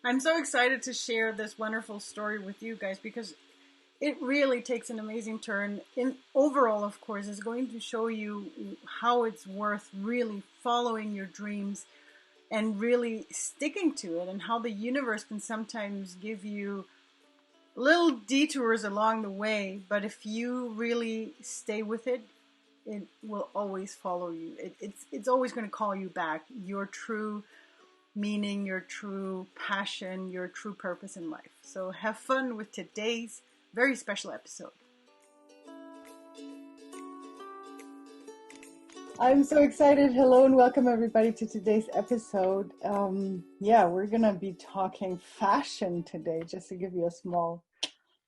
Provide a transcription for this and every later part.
I'm so excited to share this wonderful story with you guys because it really takes an amazing turn. In overall, of course, is going to show you how it's worth really following your dreams and really sticking to it, and how the universe can sometimes give you little detours along the way, but if you really stay with it, it will always follow you. It's always going to call you back. Your true meaning, your true passion, your true purpose in life. So have fun with today's very special episode. I'm so excited. Hello and welcome everybody to today's episode. We're going to be talking fashion today, just to give you a small,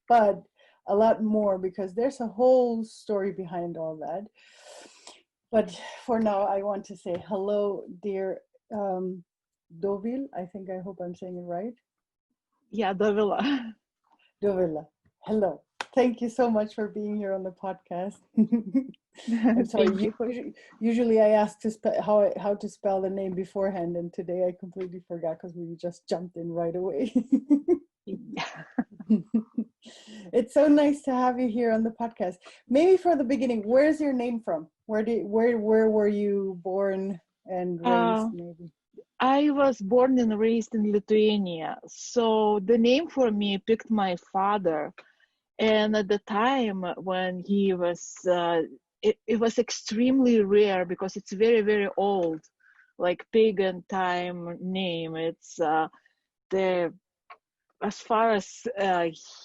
but a lot more, because there's a whole story behind all that. But for now, I want to say hello, dear Dovile. I hope I'm saying it right. Yeah, Dovile. Dovile. Hello. Thank you so much for being here on the podcast. I'm sorry. Usually I ask to how to spell the name beforehand, and today I completely forgot because we just jumped in right away. It's so nice to have you here on the podcast. Maybe for the beginning, where's your name from? Where were you born and raised? Maybe. I was born and raised in Lithuania, so the name for me picked my father. And at the time when he was, it was extremely rare because it's very, very old, like pagan time name. It's as far as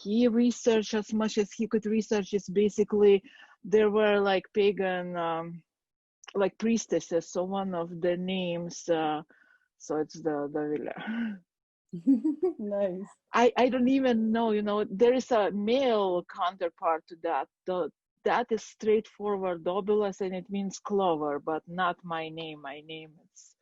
he researched, as much as he could research, is basically there were like pagan, like priestesses. So one of the names, so it's the Dovile. Nice. I don't even know, there is a male counterpart to that. That is straightforward Dobilas, and it means clover, but not my name. My name is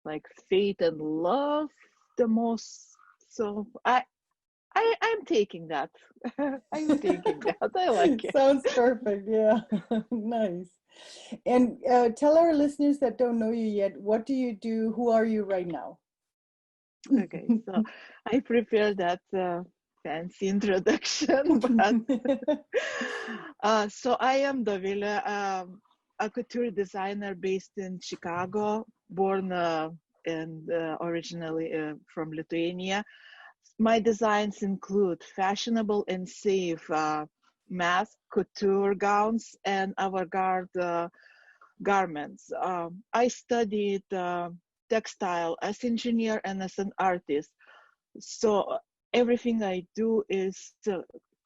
like faith and love the most. So I'm taking that. I'm taking that. I like it. Sounds perfect. Yeah. Nice. And tell our listeners that don't know you yet, what do you do? Who are you right now? Okay, so I prepared that fancy introduction, but so I am Dovile, a couture designer based in Chicago, born and originally from Lithuania. My designs include fashionable and safe mass couture gowns and avant-garde garments. I studied textile as engineer and as an artist, so everything I do is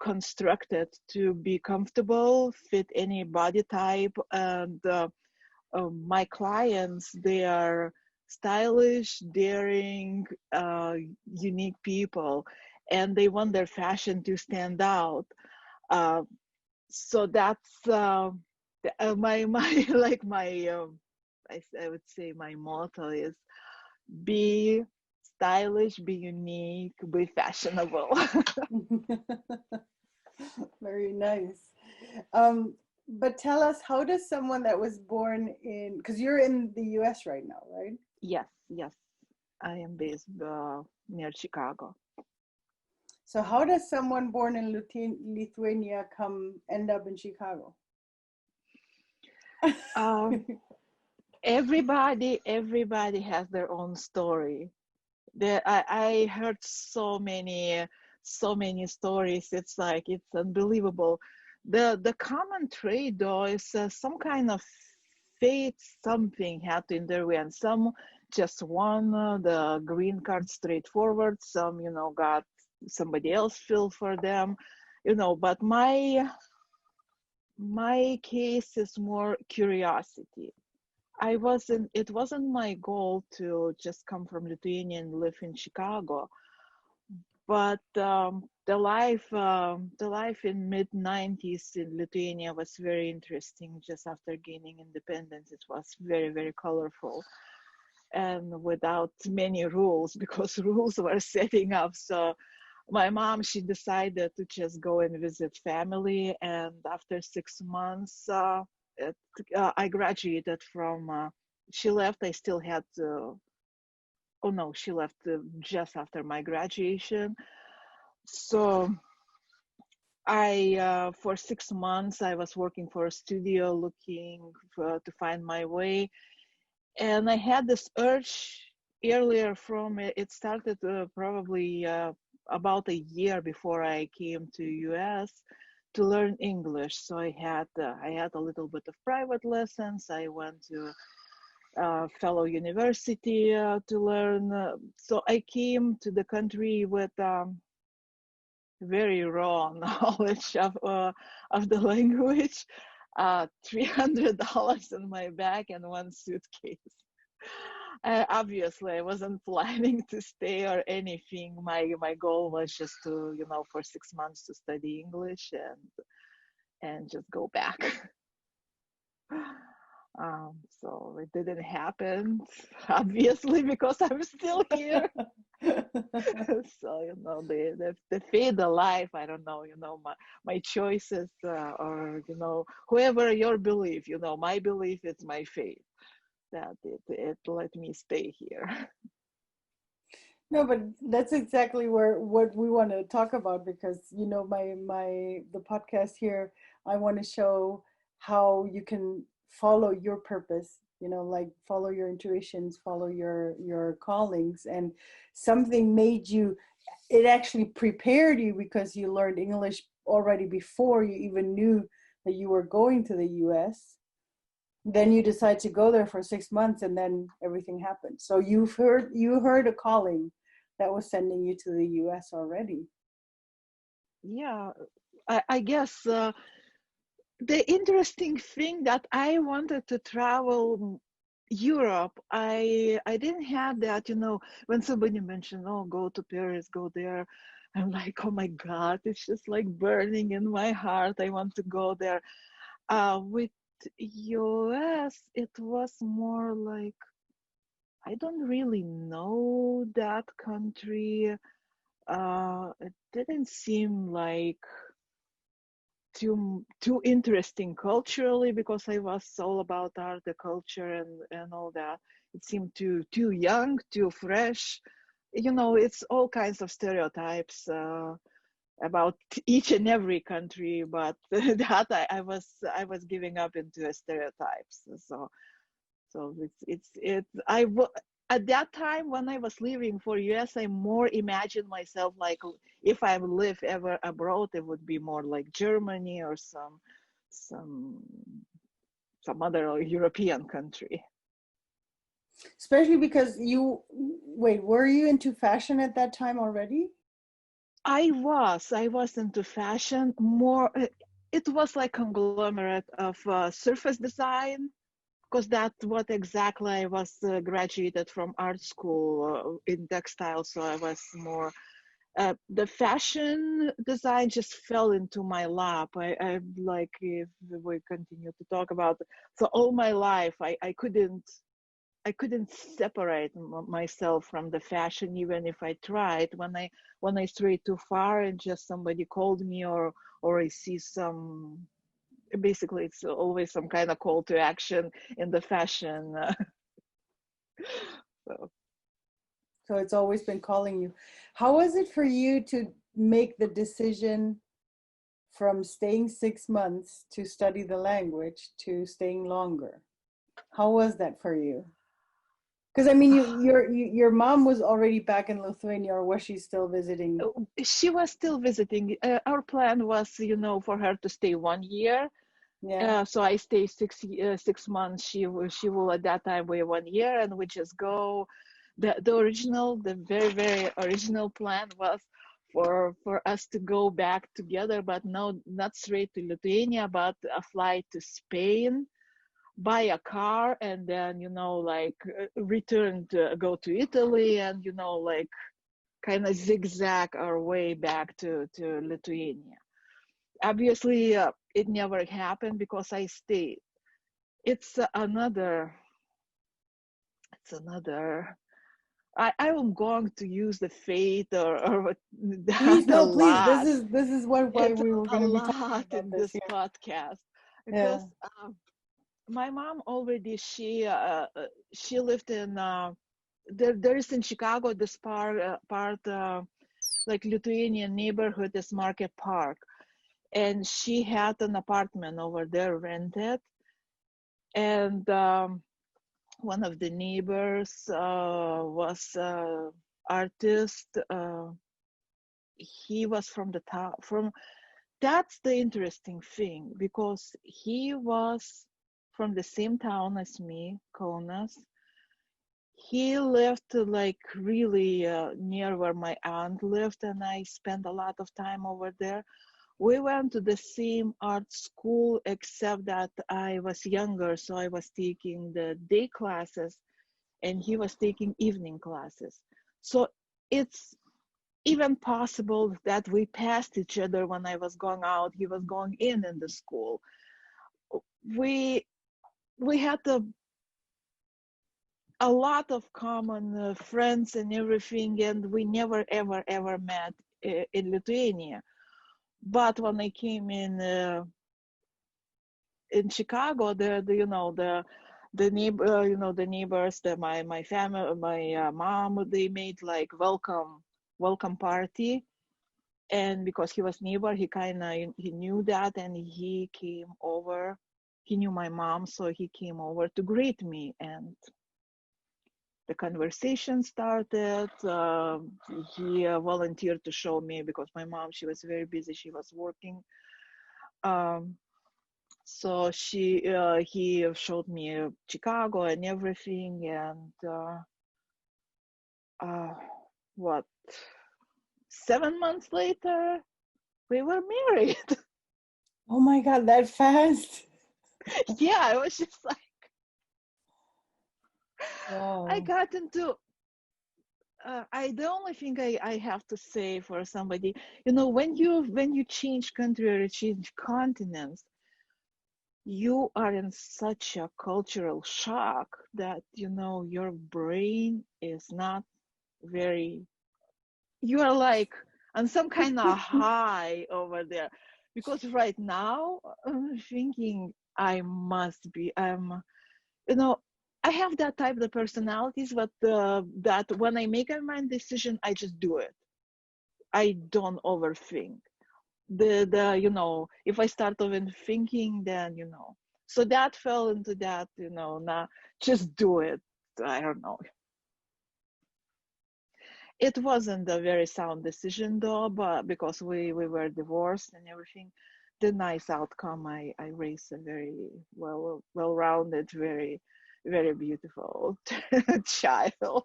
constructed to be comfortable, fit any body type, and my clients, they are stylish, daring, unique people, and they want their fashion to stand out. So that's my like my I would say my motto is be stylish, be unique, be fashionable. Very nice. But tell us, how does someone that was born in, because you're in the US right now, right? Yes, I am based near Chicago. So how does someone born in Lithuania end up in Chicago? Everybody has their own story. I heard so many stories. It's like, it's unbelievable. The common trait though is some kind of fate. Something happened in their way, and some just won the green card straightforward. Some got somebody else filled for them, but my case is more curiosity. It wasn't my goal to just come from Lithuania and live in Chicago, but the life in mid-90s in Lithuania was very interesting. Just after gaining independence, it was very, very colorful and without many rules, because rules were setting up. So my mom, she decided to just go and visit family, and after 6 months, I graduated from, she left, I still had oh no, she left just after my graduation. So for 6 months, I was working for a studio, looking to find my way. And I had this urge earlier from it started probably about a year before I came to US to learn English. So I had a little bit of private lessons. I went to fellow university to learn. So I came to the country with very raw knowledge of the language, $300 in my bag and one suitcase. Obviously, I wasn't planning to stay or anything. My goal was just to, for 6 months to study English and just go back. So it didn't happen, obviously, because I'm still here. So the fate of life, I don't know, my choices, or whoever your belief, my belief is my fate, that it let me stay here. No, but that's exactly what we want to talk about, because the podcast here, I want to show how you can follow your purpose, like follow your intuitions, follow your callings, and something made you, it actually prepared you because you learned English already before you even knew that you were going to the US. Then you decide to go there for 6 months, and then everything happened. So you heard a calling that was sending you to the US already. Yeah, I guess the interesting thing that I wanted to travel Europe, I didn't have that, when somebody mentioned, oh, go to Paris, go there, I'm like, oh my God, it's just like burning in my heart. I want to go there. With US, it was more like, I don't really know that country. It didn't seem like too interesting culturally, because I was all about art, the culture, and all that. It seemed too young, too fresh. It's all kinds of stereotypes about each and every country, but that I was giving up into stereotypes. So at that time when I was leaving for US, I more imagined myself like, if I live ever abroad, it would be more like Germany or some other European country. Especially because were you into fashion at that time already? I was into fashion more. It was like conglomerate of surface design, because that's what exactly I was graduated from art school in textile. So I was more, the fashion design just fell into my lap. I like, if we continue to talk about, so all my life, I couldn't separate myself from the fashion, even if I tried. When I strayed too far and just somebody called me, or I see some, basically it's always some kind of call to action in the fashion. So it's always been calling you. How was it for you to make the decision from staying 6 months to study the language to staying longer? How was that for you? Because I mean, your mom was already back in Lithuania, or was she still visiting? She was still visiting. Our plan was, for her to stay 1 year. Yeah. So I stay 6 months. She will at that time wait 1 year, and we just go. The very very original plan was for us to go back together, but no, not straight to Lithuania, but a flight to Spain, buy a car, and then return to go to Italy, and like kind of zigzag our way back to Lithuania. Obviously, it never happened because I stayed. It's another. I am going to use the fate or Please, that a no, please. lot. This is why It's we were a going to be talking lot about in this this here. podcast, Yeah. because my mom already, she lived in there is in Chicago this part like Lithuanian neighborhood is Market Park, and she had an apartment over there rented, and one of the neighbors was artist. He was from the town. That's the interesting thing, because he was from the same town as me, Kaunas. He lived like really near where my aunt lived, and I spent a lot of time over there. We went to the same art school, except that I was younger, so I was taking the day classes and he was taking evening classes. So it's even possible that we passed each other when I was going out, he was going in the school. We had a lot of common friends and everything, and we never ever met in Lithuania. But when I came in Chicago, the neighbor, the neighbors, my family, my mom, they made like welcome party, and because he was neighbor, he knew that, and he came over. He knew my mom, so he came over to greet me, and the conversation started. He volunteered to show me, because my mom, she was very busy, she was working. So he showed me Chicago and everything, and what, 7 months later, we were married. Oh my God, that fast? Yeah, I was just like, Wow. I got into, the only thing I have to say for somebody, when you change country or change continents, you are in such a cultural shock that, your brain is not very, you are like on some kind of high over there. Because right now I'm thinking I have that type of personalities, but that when I make a mind decision, I just do it. I don't overthink. If I start overthinking, then so that fell into that, now just do it. I don't know. It wasn't a very sound decision though, but because we were divorced and everything, the nice outcome, I raised a very well-rounded, very, very beautiful child.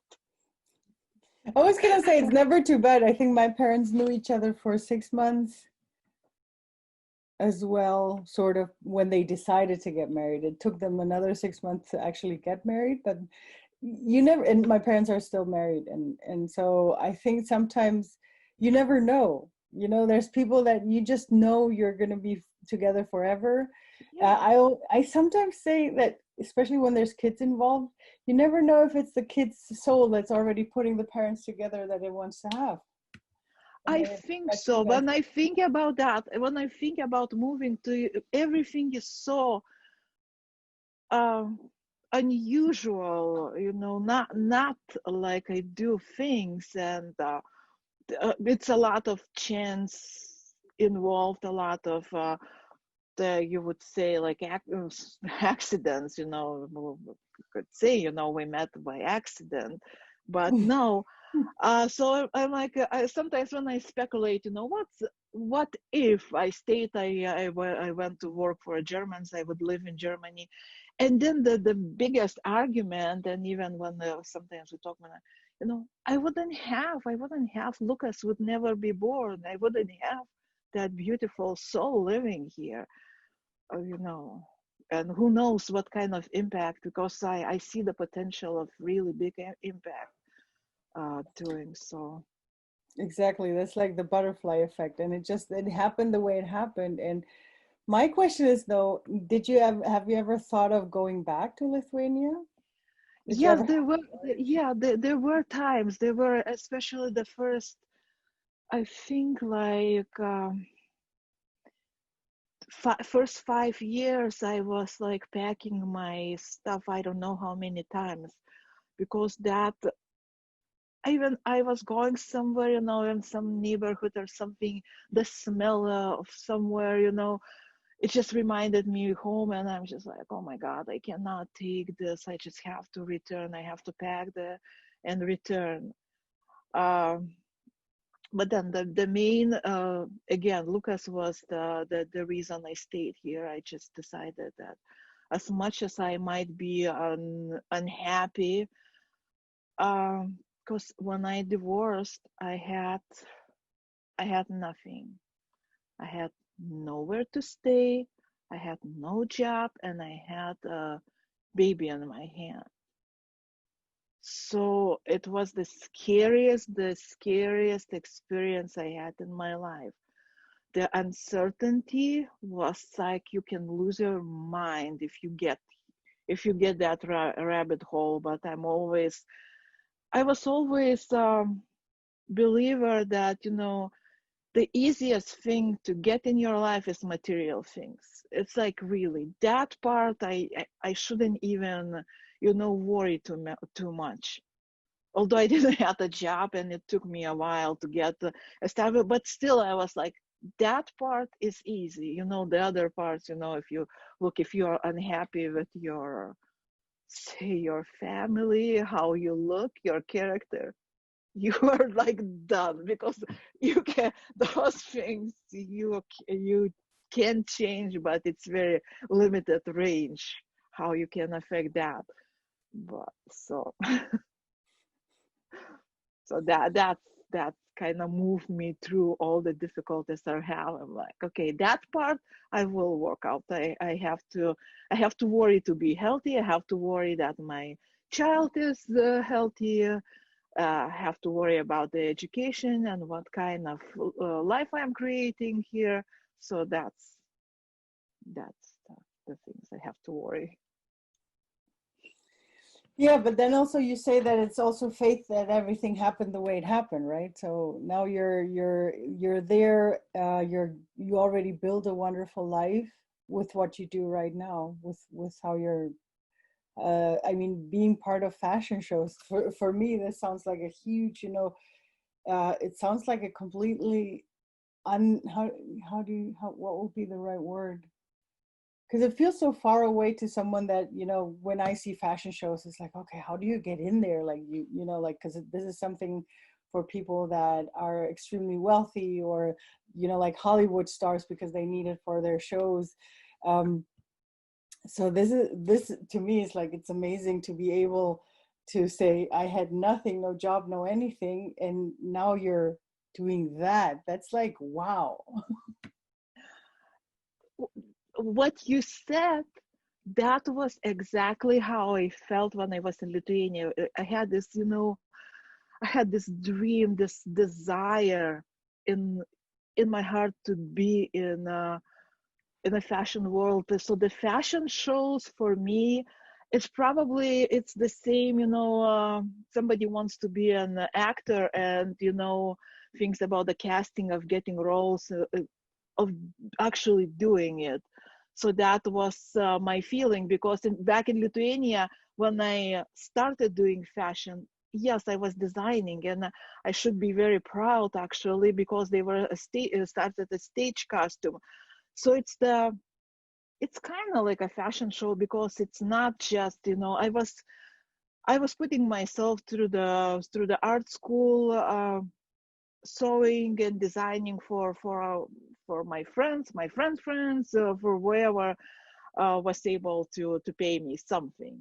I was gonna say it's never too bad. I think my parents knew each other for 6 months as well, sort of, when they decided to get married. It took them another 6 months to actually get married, but you never, and my parents are still married, and so I think sometimes you never know. There's people that you just know you're going to be together forever. Yeah. I sometimes say that, especially when there's kids involved, you never know if it's the kid's soul that's already putting the parents together that it wants to have. I think so. When I think about that, when I think about moving to, everything is so unusual, not like I do things, and it's a lot of chance involved, a lot of you would say like accidents, could say, we met by accident, but no. So I'm like, sometimes when I speculate, what if I stayed, I went to work for Germans, I would live in Germany. And then the biggest argument, and even when sometimes we talk, I wouldn't have, Lucas would never be born. I wouldn't have that beautiful soul living here, and who knows what kind of impact, because I see the potential of really big impact doing so. Exactly, that's like the butterfly effect, and it happened the way it happened. And my question is, though, have you ever thought of going back to Lithuania? Yes, there were. Yeah, there were times. There were, especially the first, I think, like first 5 years, I was like packing my stuff. I don't know how many times, because that even I was going somewhere, you know, in some neighborhood or something, the smell of somewhere, you know, it just reminded me home, and I'm just like, oh my God, I cannot take this. I just have to return. I have to pack and return. Um, but then the main, again, Lucas was the reason I stayed here. I just decided that as much as I might be unhappy, because when I divorced, I had nothing. I had nowhere to stay. I had no job, and I had a baby in my hand. So it was the scariest experience I had in my life. The uncertainty was like you can lose your mind if you get that rabbit hole. But I was always believer that, you know, the easiest thing to get in your life is material things. It's like really that part I shouldn't even, you know, worry too much. Although I didn't have a job and it took me a while to get established, but still I was like, that part is easy. You know, the other parts, you know, if you are unhappy with your, say, your family, how you look, your character, you are like done, because you can, those things you can change, but it's very limited range how you can affect that. But so that kind of moved me through all the difficulties I have. I'm like, okay, that part I will work out. I have to worry to be healthy. I have to worry that my child is healthy. Have to worry about the education and what kind of life I'm creating here. So that's the things I have to worry. Yeah, but then also you say that it's also faith that everything happened the way it happened, right? So now you're there. You already built a wonderful life with what you do right now, with how you're. I mean, being part of fashion shows for me, this sounds like a huge. You know, it sounds like a completely how what would be the right word? Because it feels so far away to someone that, you know, when I see fashion shows, it's like, okay, how do you get in there? Like you know, like, because this is something for people that are extremely wealthy, or, you know, like Hollywood stars, because they need it for their shows. um so this to me is like, it's amazing to be able to say, I had nothing, no job, no anything, and now you're doing that. That's like, wow. What you said, that was exactly how I felt when I was in Lithuania. I had this, you know, I had this dream, this desire in in my heart to be in a fashion world. So the fashion shows for me, it's the same, you know, somebody wants to be an actor and, you know, thinks about the casting of getting roles, of actually doing it. So that was my feeling, because back in Lithuania, when I started doing fashion, yes, I was designing, and I should be very proud actually, because they were started a stage costume. So it's kind of like a fashion show, because it's not just, you know, I was putting myself through the art school, sewing and designing for my friends, for whoever was able to pay me something.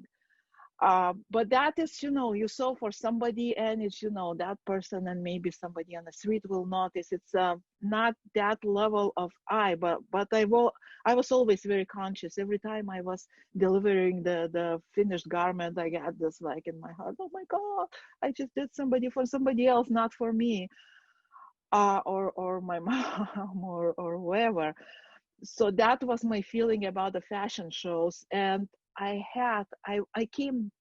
But that is, you know, you sew for somebody, and it's, you know, that person and maybe somebody on the street will notice. It's not that level of but I was always very conscious. Every time I was delivering the finished garment, I got this like in my heart, oh my God, I just did somebody for somebody else, not for me, or my mom, or whoever. So that was my feeling about the fashion shows. And I came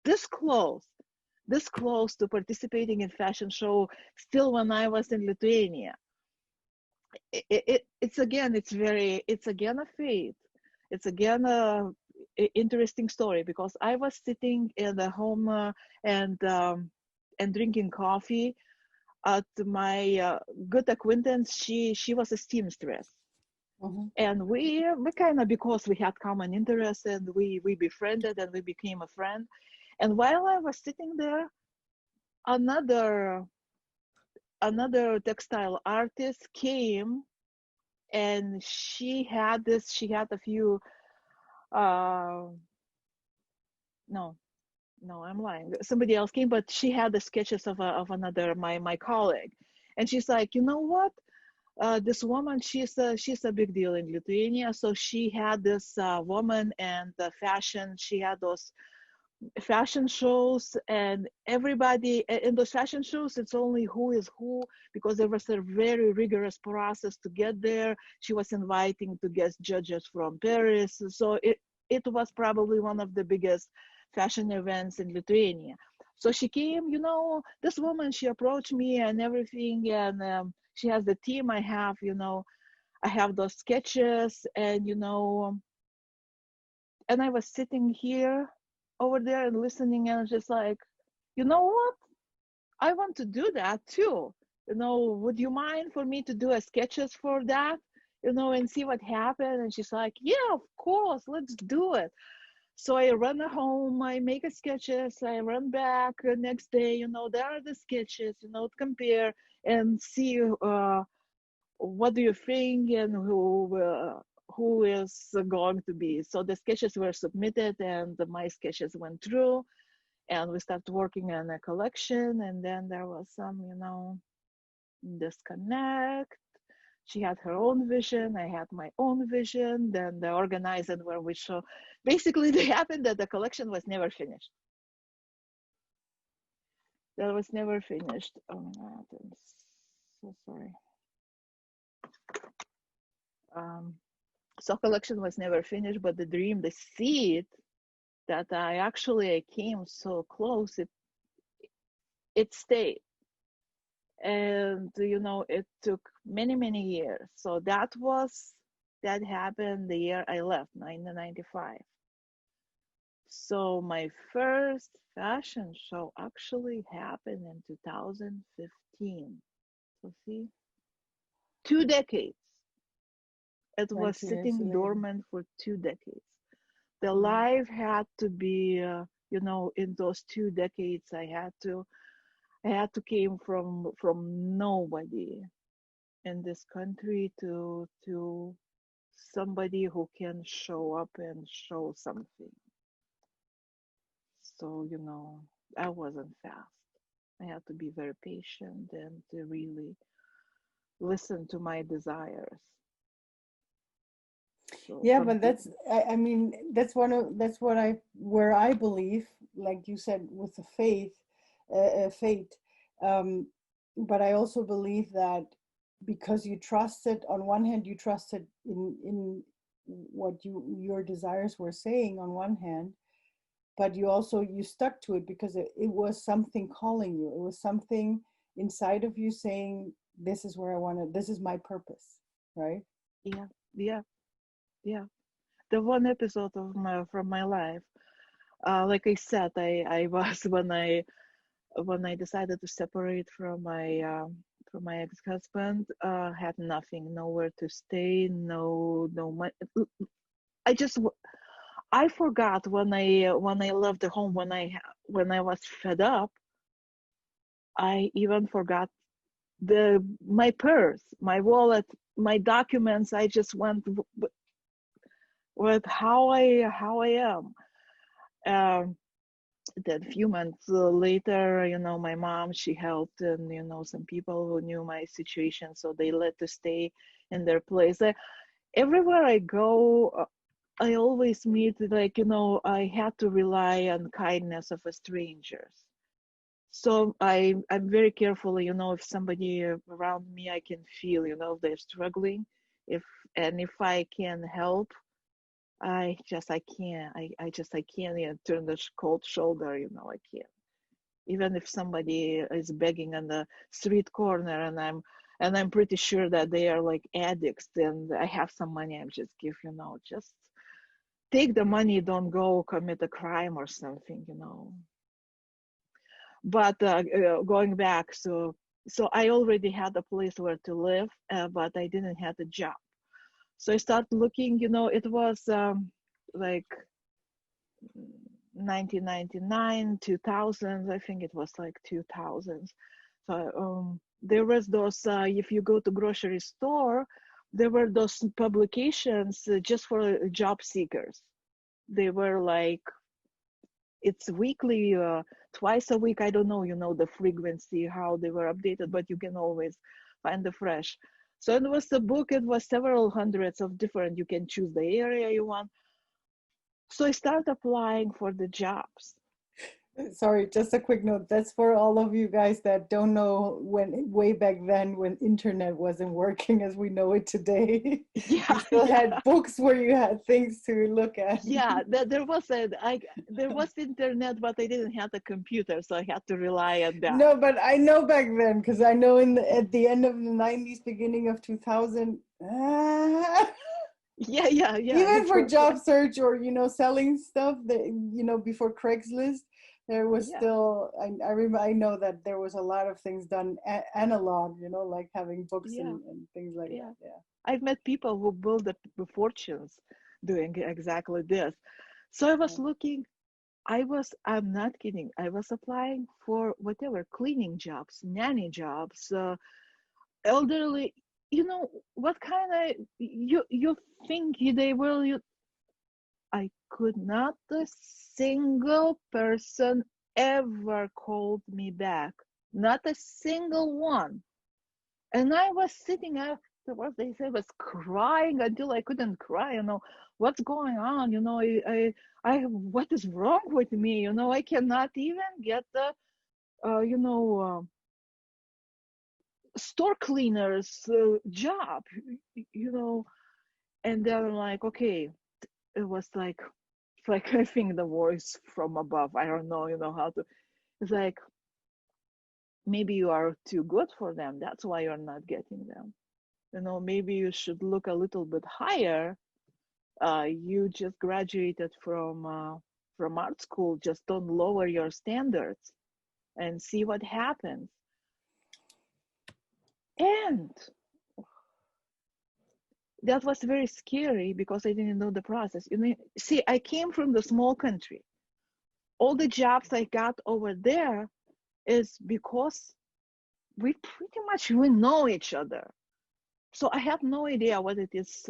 this close this close to participating in fashion show still when I was in Lithuania. It's again, it's again a fate. It's again a interesting story, because I was sitting in the home, and and drinking coffee at my good acquaintance. She was a seamstress. Mm-hmm. And we kind of, because we had common interests, and we befriended and we became a friend. And while I was sitting there, another textile artist came, and she had a few no, I'm lying. Somebody else came, but she had the sketches of another my colleague. And she's like, you know what, this woman, she's a big deal in Lithuania. So she had this woman and the fashion. She had those fashion shows, and everybody in those fashion shows, it's only who is who, because there was a very rigorous process to get there. She was inviting to guest judges from Paris. So it was probably one of the biggest fashion events in Lithuania. So she came, this woman, she approached me and everything, and she has the team. I have those sketches, and and I was sitting here over there and listening, and just like, you know what? I want to do that too. Would you mind for me to do a sketches for that? And see what happened. And she's like, yeah, of course, let's do it. So I run home, I make a sketches, I run back next day, there are the sketches, compare and see what do you think, and who is going to be. So the sketches were submitted, and my sketches went through, and we started working on a collection. And then there was some, disconnect. She had her own vision, I had my own vision. Then the organizer where we show, basically it happened that the collection was never finished. That was never finished. Oh my God, I'm so sorry. So collection was never finished, but the dream, the seed that I came so close, it stayed. And it took many years. So that happened the year I left, 1995. So my first fashion show actually happened in 2015. So see, 2 decades. It was sitting dormant for 2 decades. The life had to be, in those 2 decades, I had to came from nobody in this country to somebody who can show up and show something. So I wasn't fast. I had to be very patient and to really listen to my desires. So yeah, but that's I mean that's where I believe, like you said, with the fate. But I also believe that because you trusted, on one hand, you trusted in what your desires were saying on one hand, but you stuck to it because it was something calling you. It was something inside of you saying, this is where I want to, this is my purpose, right? Yeah. The one episode from my life, like I said, I was when I decided to separate from my ex-husband, had nothing, nowhere to stay, no money. I forgot when I left the home, when I was fed up. I even forgot my purse, my wallet, my documents. I just went with how I am. Then a few months later, my mom, she helped, and some people who knew my situation, so they let to stay in their place. Everywhere I go, I always meet, like, I had to rely on kindness of strangers. So I'm very careful, if somebody around me, I can feel, if they're struggling, if I can help, I can't turn the cold shoulder, I can't. Even if somebody is begging on the street corner, and I'm pretty sure that they are like addicts, and I have some money, I'm just give, just take the money, don't go commit a crime or something, But going back, so I already had a place where to live, but I didn't have a job. So I started looking, it was like 1999, 2000, I think it was like 2000s. So there was those, if you go to grocery store, there were those publications just for job seekers. They were like, it's weekly, twice a week. I don't know, the frequency, how they were updated, but you can always find the fresh. So it was a book, it was several hundreds of different, you can choose the area you want. So I started applying for the jobs. Sorry, just a quick note. That's for all of you guys that don't know when way back then when internet wasn't working as we know it today. Yeah, you still had books where you had things to look at. Yeah, there was internet, but I didn't have a computer, so I had to rely on that. No, but I know back then because I know at the end of the 90s, beginning of 2000. Yeah. Even for job search or selling stuff that before Craigslist. There was still, I know that there was a lot of things done analog, like having books and things like that. Yeah. I've met people who build the fortunes doing exactly this. So I was looking, I'm not kidding, I was applying for whatever, cleaning jobs, nanny jobs, elderly, what kind of, you think they will, I could not a single person ever called me back. Not a single one. And I was sitting afterwards, they said, I was crying until I couldn't cry, what's going on, what is wrong with me, I cannot even get the, store cleaner's job, and they're like, okay, it was like, it's like I think the voice from above. I don't know, how to. It's like, maybe you are too good for them. That's why you're not getting them. Maybe you should look a little bit higher. You just graduated from art school. Just don't lower your standards and see what happens. And that was very scary because I didn't know the process. See, I came from the small country. All the jobs I got over there is because we know each other. So I have no idea what it is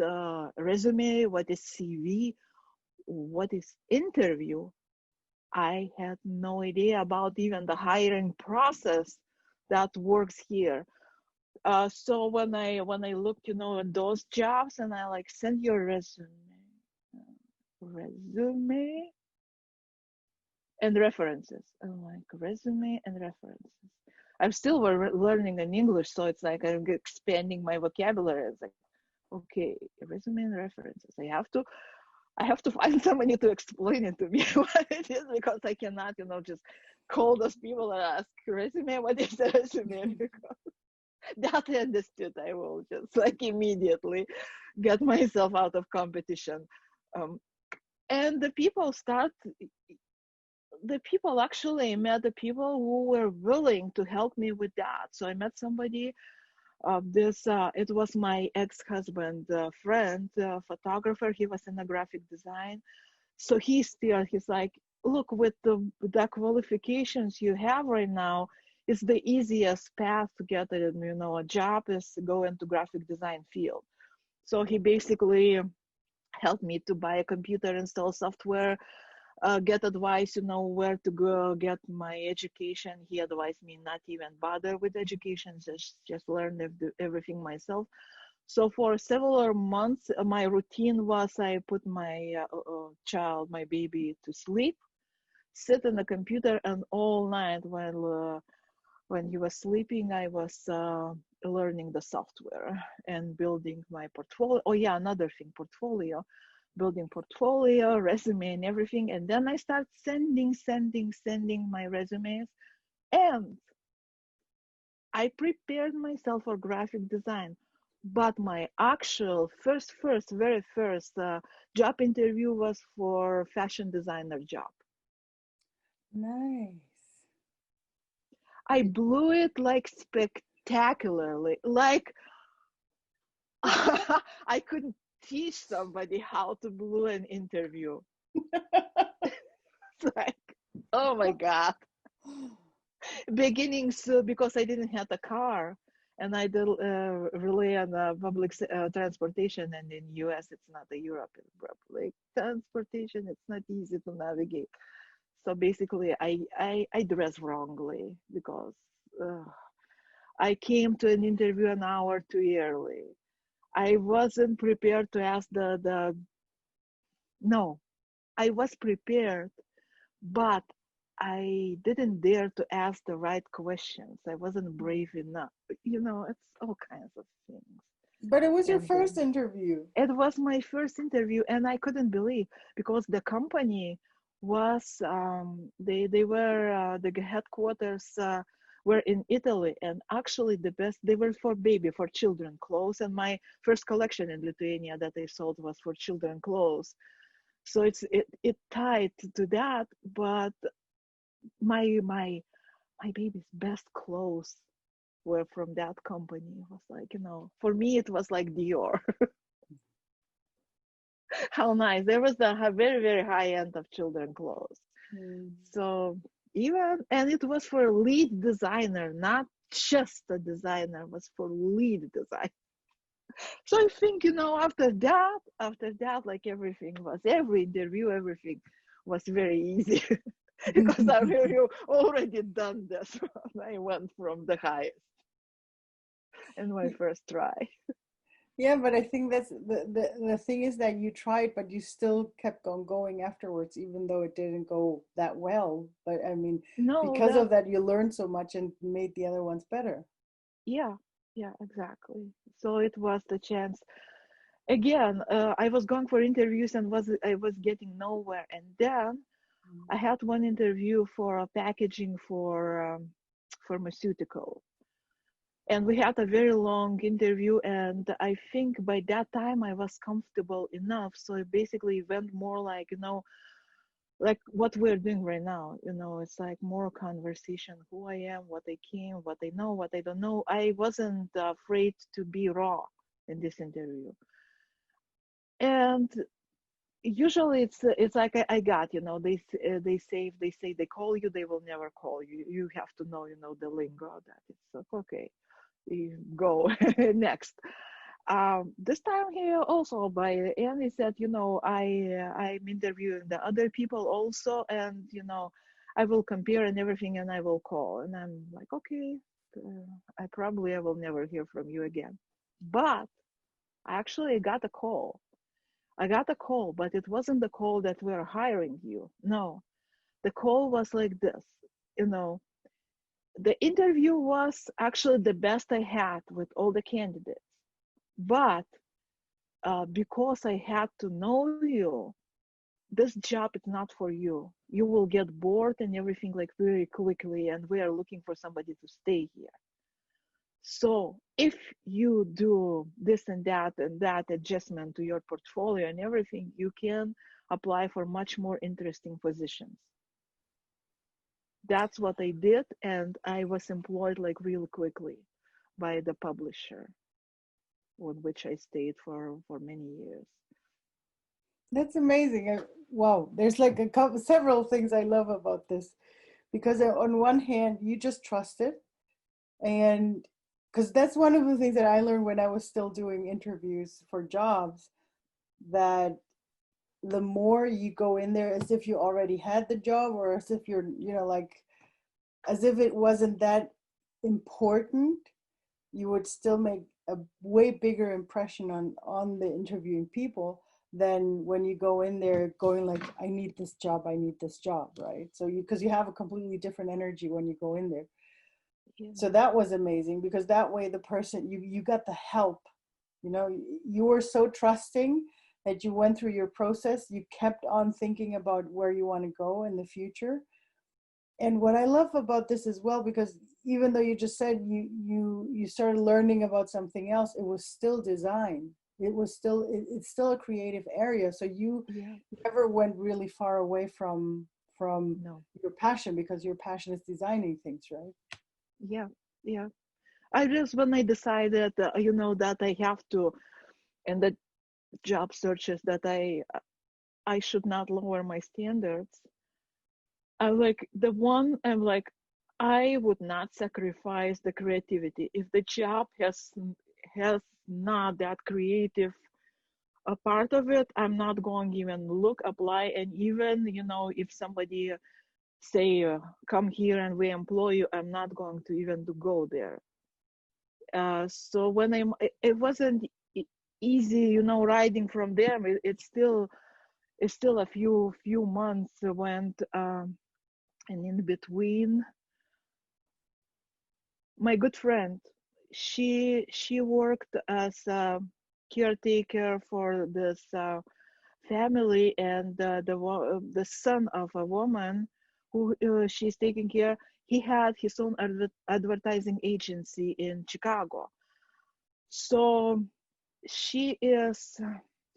resume, what is CV, what is interview. I had no idea about even the hiring process that works here. So when I looked, at those jobs, and I like, send your resume and references. I'm like, resume and references. I'm still learning in English, so it's like I'm expanding my vocabulary. It's like, okay, resume and references. I have to find somebody to explain it to me what it is, because I cannot, just call those people and ask, resume, what is the resume? Because that I understood, I will just like immediately get myself out of competition. And the people actually, I met the people who were willing to help me with that. So I met somebody, it was my ex-husband friend, photographer. He was in the graphic design. So he's like, look, with the qualifications you have right now, it's the easiest path to get a job is go into graphic design field. So he basically helped me to buy a computer, install software, get advice, where to go get my education. He advised me not even bother with education, just learn everything myself. So for several months, my routine was I put my child, my baby, to sleep, sit on the computer, and all night while when he was sleeping, I was learning the software and building my portfolio. Oh yeah, another thing, portfolio. Building portfolio, resume, and everything. And then I start sending my resumes. And I prepared myself for graphic design. But my actual very first job interview was for fashion designer job. Nice. I blew it like spectacularly. Like I couldn't teach somebody how to blow an interview. It's like, oh my God. Beginnings, because I didn't have a car and I did rely on public transportation, and in US it's not a Europe, it's public transportation, it's not easy to navigate. So basically I dress wrongly because I came to an interview an hour too early. I wasn't prepared to ask no, I was prepared, but I didn't dare to ask the right questions. I wasn't brave enough. It's all kinds of things. But it was your And first interview. it was my first interview, and I couldn't believe, because the company was they were the headquarters were in Italy, and actually they were for children clothes, and my first collection in Lithuania that I sold was for children clothes. So it tied to that, but my baby's best clothes were from that company. It was like, for me it was like Dior. How nice. There was a very, very high end of children clothes. So and it was for lead designer, not just a designer, it was for lead design. So I think, after that, like every interview, everything was very easy. Because I really already done this. I went from the highest in my first try. Yeah, but I think that's the thing is that you tried, but you still kept on going afterwards, even though it didn't go that well. But I mean, No, because of that, you learned so much and made the other ones better. yeah, exactly. So it was the chance. Again, I was going for interviews and I was getting nowhere. And then I had one interview for a packaging for pharmaceutical. And we had a very long interview, and I think by that time I was comfortable enough. So it basically went more like, like what we're doing right now. It's like more conversation, who I am, what I came, what I know, what I don't know. I wasn't afraid to be raw in this interview. And usually it's like I got, they say they call you, they will never call you. You have to know, the lingo that it's like, okay, you go next. This time he also by the end he said, I'm interviewing the other people also, and I will compare and everything, and I will call. And I'm like, okay, I will never hear from you again. But I actually got a call. But it wasn't the call that we're hiring you. No, the call was like this, the interview was actually the best I had with all the candidates. But because I had to know you, this job is not for you. You will get bored and everything like very quickly, and we are looking for somebody to stay here. So if you do this and that adjustment to your portfolio and everything, you can apply for much more interesting positions. That's what I did, and I was employed like really quickly by the publisher, on which I stayed for many years. That's amazing. Wow, there's like several things I love about this, because on one hand, you just trust it, and because that's one of the things that I learned when I was still doing interviews for jobs, that the more you go in there as if you already had the job, or as if you're, like as if it wasn't that important, you would still make a way bigger impression on the interviewing people than when you go in there going like, I need this job, right? So because you have a completely different energy when you go in there. Yeah. So that was amazing, because that way the person, you got the help, you were so trusting that you went through your process, you kept on thinking about where you want to go in the future. And what I love about this as well, because even though you just said you started learning about something else, it was still design. It's still a creative area. So you never went really far away from No. your passion, because your passion is designing things, right? yeah, yeah. I just, when I decided, that I have to, and the job searches, that I should not lower my standards. I'm like, I would not sacrifice the creativity. If the job has not that creative a part of it, I'm not going even look, apply, and even, if somebody say, come here and we employ you, I'm not going to even to go there. So when it wasn't easy, riding from them. It's still a few months went, and in between, my good friend, she worked as a caretaker for this family, and the son of a woman who she's taking care. He had his own advertising agency in Chicago. So she is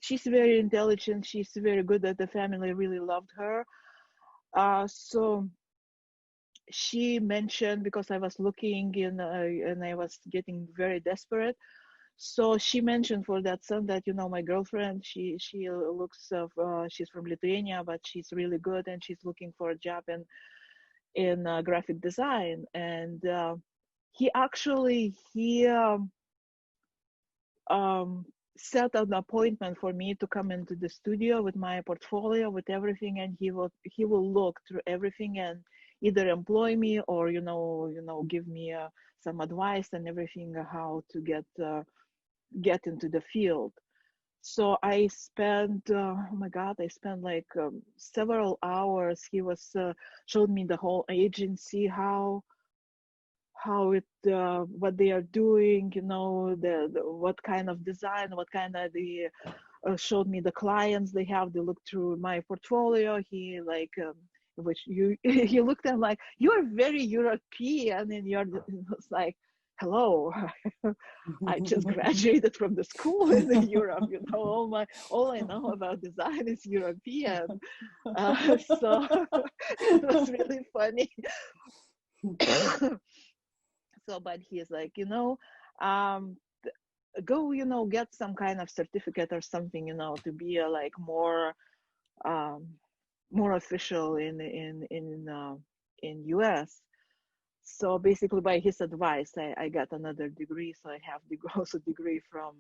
she's very intelligent. She's very good. That the family really loved her. So she mentioned, because I was looking and I was getting very desperate. So she mentioned for that son that, my girlfriend, she looks she's from Lithuania, but she's really good and she's looking for a job in graphic design. And he set an appointment for me to come into the studio with my portfolio, with everything, and he will look through everything and either employ me or give me some advice and everything, how to get into the field. So I spent, oh my God, I spent like several hours. He was showed me the whole agency, how it what they are doing, the what kind of design, what kind of the showed me the clients they have. They looked through my portfolio. He like which you he looked at like, you're very European, and you're it's like, hello. I just graduated from the school in Europe. All I know about design is European. So it was really funny. So, but he's like, um, go, get some kind of certificate or something, to be like um, more official in US. So basically, by his advice, I got another degree. So I have also degree from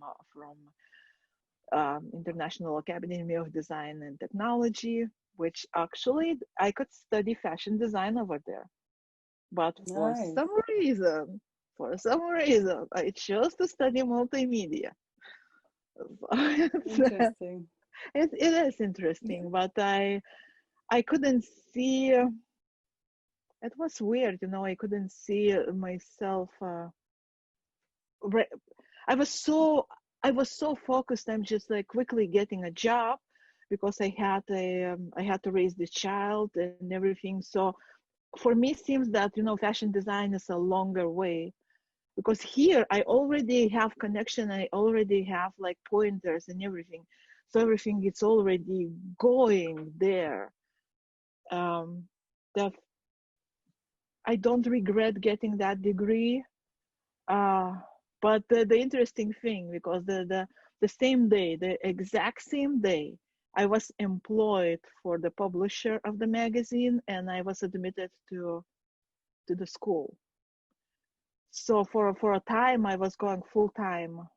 International Academy of Design and Technology, which actually I could study fashion design over there. But Nice. for some reason, I chose to study multimedia. So Interesting. it is Yeah. interesting, but I couldn't see. It was weird, I couldn't see myself. I was so I was so focused. I'm just like quickly getting a job because I had to raise this child and everything. So for me, it seems that fashion design is a longer way, because here I already have connection. I already have like pointers and everything, so everything is already going there. um that I don't regret getting that degree. uh but the interesting thing, because the same day, the exact same day, I was employed for the publisher of the magazine, and I was admitted to the school. So for a time I was going full-time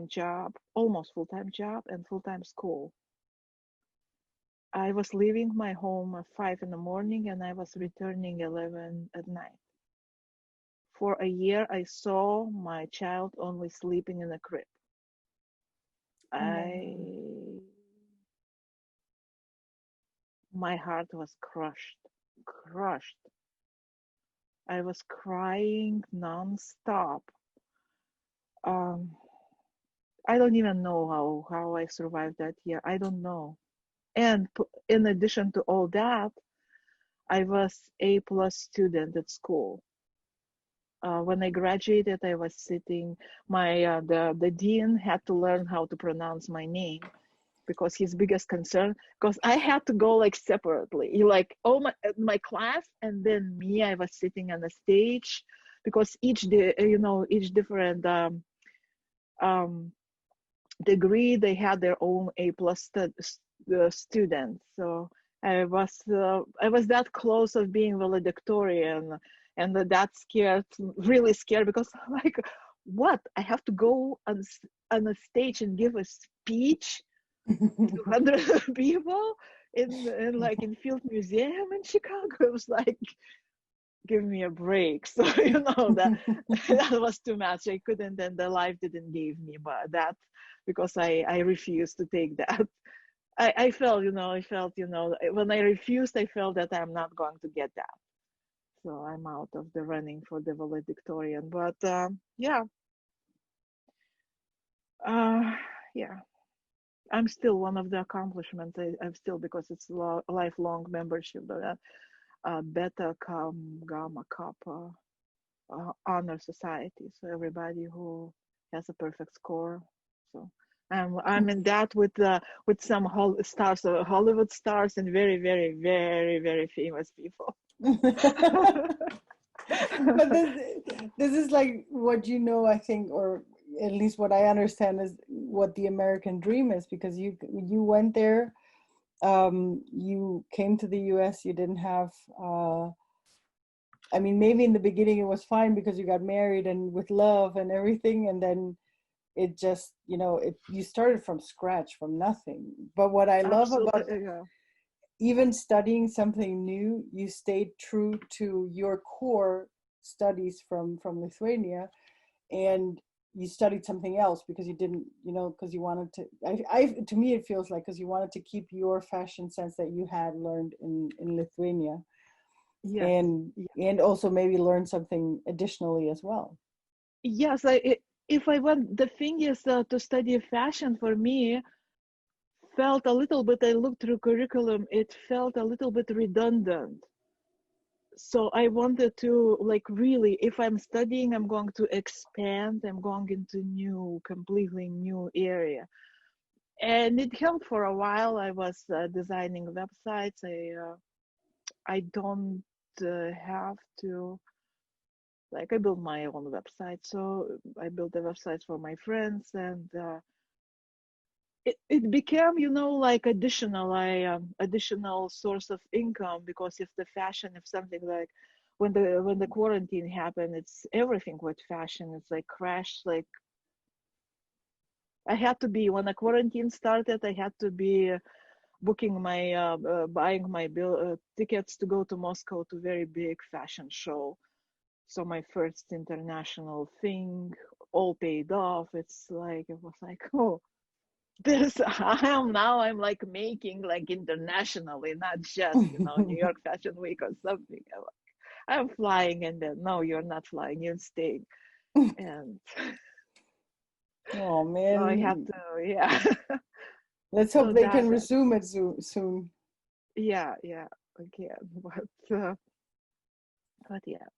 job, almost full-time job, and full-time school. I was leaving my home at 5 in the morning and I was returning 11 at night. For a year, I saw my child only sleeping in a crib. Oh, My heart was crushed. I was crying nonstop. Um, I don't even know how I survived that year. I don't know. And in addition to all that, I was A plus student at school. When I graduated, I was sitting. My the dean had to learn how to pronounce my name, because his biggest concern, because I had to go like separately, like all my class, and then me, I was sitting on the stage, because each different degree, they had their own A+ students. So I was that close of being valedictorian, and that scared, really scared, because like, what, I have to go on a stage and give a speech to 100 people in Field Museum in Chicago. It was like, give me a break. So that that was too much. I couldn't, and the life didn't give me but that, because I refused to take that. I felt, when I refused, I felt that I'm not going to get that. So I'm out of the running for the valedictorian. But yeah. I'm still one of the accomplishments. I'm still, because it's lifelong membership, Beta Gamma Kappa honor society. So everybody who has a perfect score. So I'm in that with some Hollywood stars, and very, very, very, very famous people. But this is like what I think, or at least what I understand, is what the American dream is, because you went there, you came to the US, you didn't have maybe in the beginning it was fine because you got married and with love and everything, and then it just, you started from scratch, from nothing. But what I love about even studying something new, you stayed true to your core studies from Lithuania, and you studied something else because you didn't, because you wanted to, to me it feels like, because you wanted to keep your fashion sense that you had learned in Lithuania. Yes. And also maybe learn something additionally as well. Yes, if I went, the thing is, to study fashion for me felt a little bit, I looked through curriculum, it felt a little bit redundant. So I wanted to, like, really, if I'm studying, I'm going to expand, I'm going into completely new area. And it helped for a while. I was designing websites. I don't have to, like, I built my own website. So I built the websites for my friends, and it became, like additional source of income, because if something like when the quarantine happened, it's everything with fashion. It's like crashed. Like, I had to be, when the quarantine started, I had to be booking my buying my tickets to go to Moscow to very big fashion show. So my first international thing, all paid off. It was like, oh, I'm like making, like, internationally, not just New York Fashion Week or something. I'm flying, and then, no, you're not flying, you're staying. And oh man, so I have to, yeah. Let's hope they can resume it soon. Yeah, again, but yeah.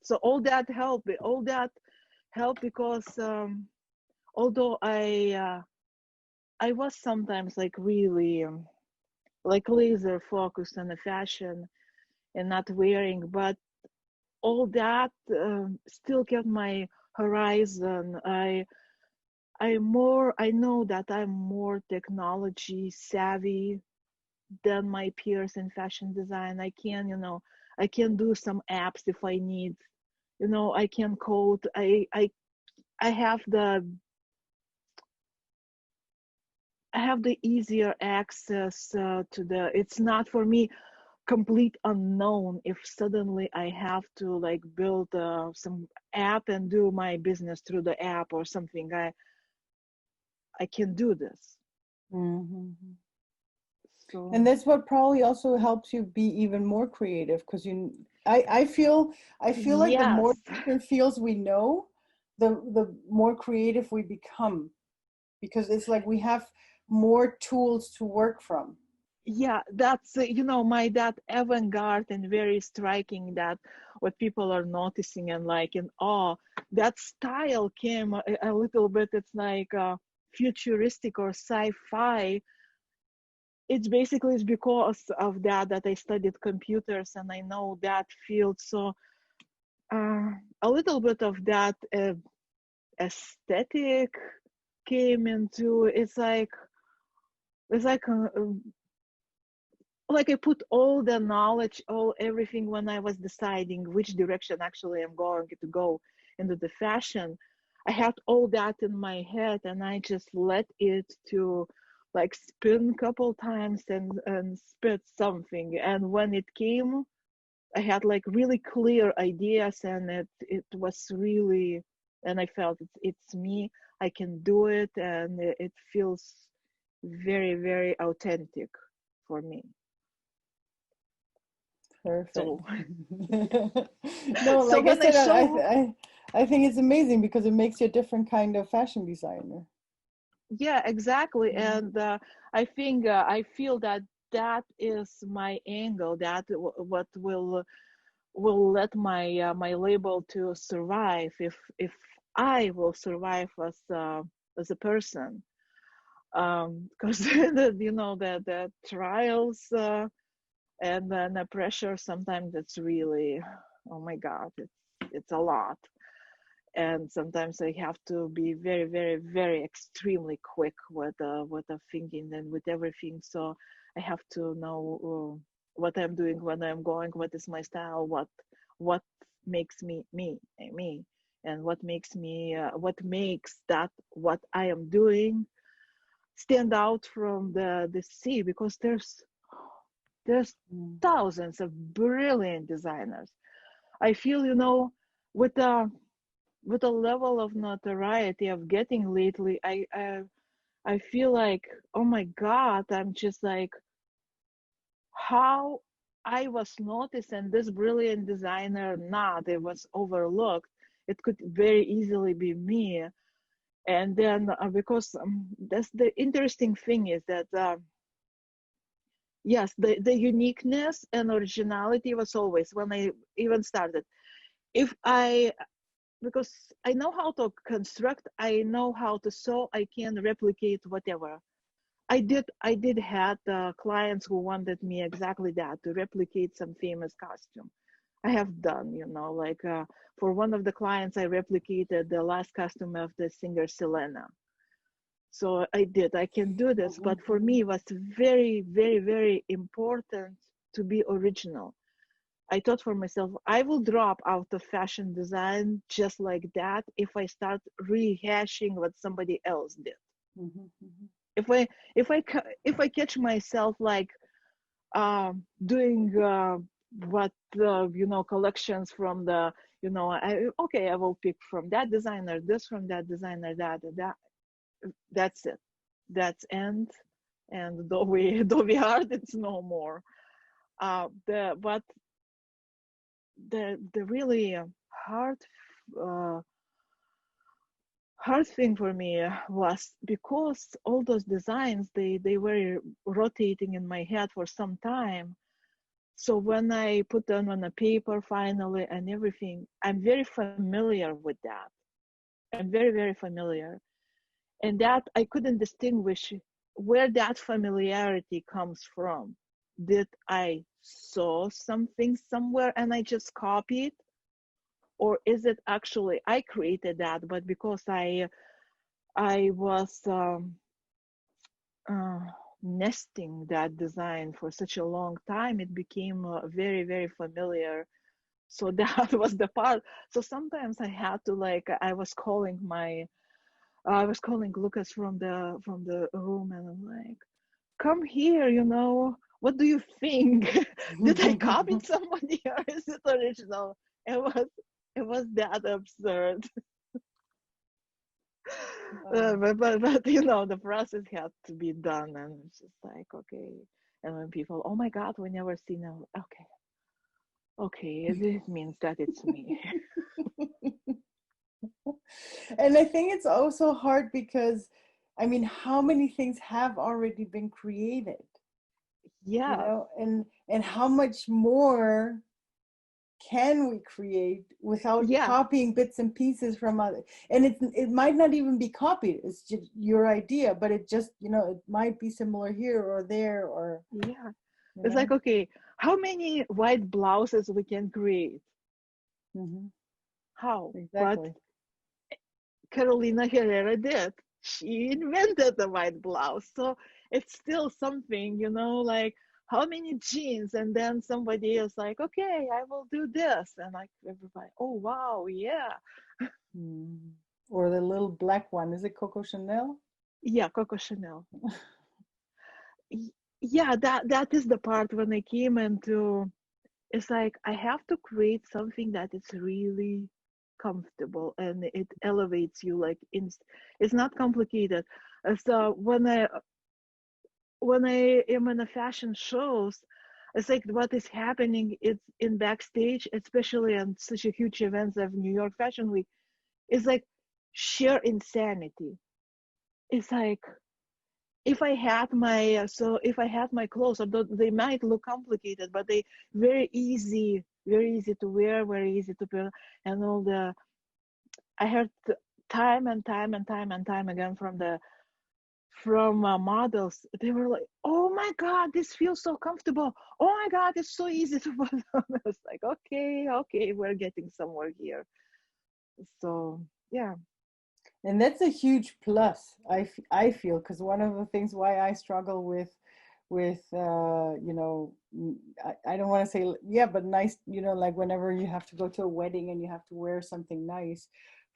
So all that helped because although I was sometimes like really like laser focused on the fashion and not wearing, but all that still kept my horizon. I know that I'm more technology savvy than my peers in fashion design. I can do some apps if I need, I can code. I have the easier access to it's not for me complete unknown if suddenly I have to, like, build some app and do my business through the app or something. I can do this. Mm-hmm. So. And that's what probably also helps you be even more creative, because I feel like the more different fields we know, the more creative we become, because it's like we have more tools to work from. Yeah, that's that avant-garde and very striking, that what people are noticing and like in awe, that style came a little bit, it's like futuristic or sci-fi, it's basically because of that I studied computers and I know that field. So a little bit of that aesthetic came into. It's like I put all the knowledge, everything when I was deciding which direction actually I'm going to go into the fashion. I had all that in my head and I just let it to like spin a couple times and spit something. And when it came, I had like really clear ideas and it was really, and I felt it's me, I can do it, and it feels very, very authentic for me. Perfect. So, No, so like I when I said, show, I think it's amazing because it makes you a different kind of fashion designer. yeah, exactly. Mm-hmm. And I think I feel that that is my angle. That what will let my label to survive if I will survive as a person. Because the trials and then the pressure sometimes it's really, oh my God, it's a lot. And sometimes I have to be very, very, very extremely quick with the thinking and with everything. So I have to know what I'm doing, when I'm going, what is my style, what makes me, and what makes that what I am doing stand out from the sea, because there's thousands of brilliant designers. I feel, with the level of notoriety of getting lately, I feel like, oh my God, I'm just like, how I was noticed and this brilliant designer not, it was overlooked. It could very easily be me. And then because that's the interesting thing is that yes, the uniqueness and originality was always when I even started. If I Because I know how to construct, I know how to sew, I can replicate whatever. I did had clients who wanted me exactly that, to replicate some famous costume. I have done, like for one of the clients, I replicated the last costume of the singer Selena. So I can do this, but for me it was very, very, very important to be original. I thought for myself, I will drop out of fashion design just like that if I start rehashing what somebody else did. Mm-hmm. If I if I catch myself like doing what collections from the I will pick from that designer, this from that designer, that that's it, that's end, and Dovile art, it's no more. The but the really hard uh, hard thing for me was because all those designs they were rotating in my head for some time. So when I put them on a paper finally and everything, I'm very familiar with that. I'm very, very familiar. And that I couldn't distinguish where that familiarity comes from. Did I saw something somewhere and I just copied? Or is it actually I created that, but because I was uh, nesting that design for such a long time, it became very, very familiar. So that was the part. So sometimes I had to like I was calling Lucas from the room, and I'm like, come here, what do you think? Did I copy somebody or is it original? It was it was that absurd. But the process had to be done, and it's just like, okay. And when people, oh my God, we never seen them. Okay, it means that it's me. And I think it's also hard because, I mean, how many things have already been created, Yes. and how much more can we create without Yeah, copying bits and pieces from other, and it might not even be copied, it's just your idea, but it just, it might be similar here or there, or yeah. you It's know like, okay, how many white blouses we can create? hmm How? But exactly. Carolina Herrera did. She invented the white blouse. So it's still something, like how many jeans? And then somebody is like, okay, I will do this. And like everybody, oh, wow, yeah. Mm. Or the little black one, is it Coco Chanel? Yeah, Coco Chanel. Yeah, that is the part when I came into, it's like I have to create something that is really comfortable and it elevates you like it's not complicated. So when I am in the fashion shows, it's like what is happening, it's in backstage, especially on such a huge events of New York Fashion Week, it's like sheer insanity. It's like if I had my clothes, although they might look complicated, but they very easy to wear, very easy to put, and all the I heard time and time and time and time again from models. They were like, "Oh my God, this feels so comfortable. Oh my God, it's so easy to put on." I was like, okay, we're getting somewhere here. So yeah, And that's a huge plus, I feel, because one of the things why I struggle with I don't want to say, yeah, but nice, like whenever you have to go to a wedding and you have to wear something nice,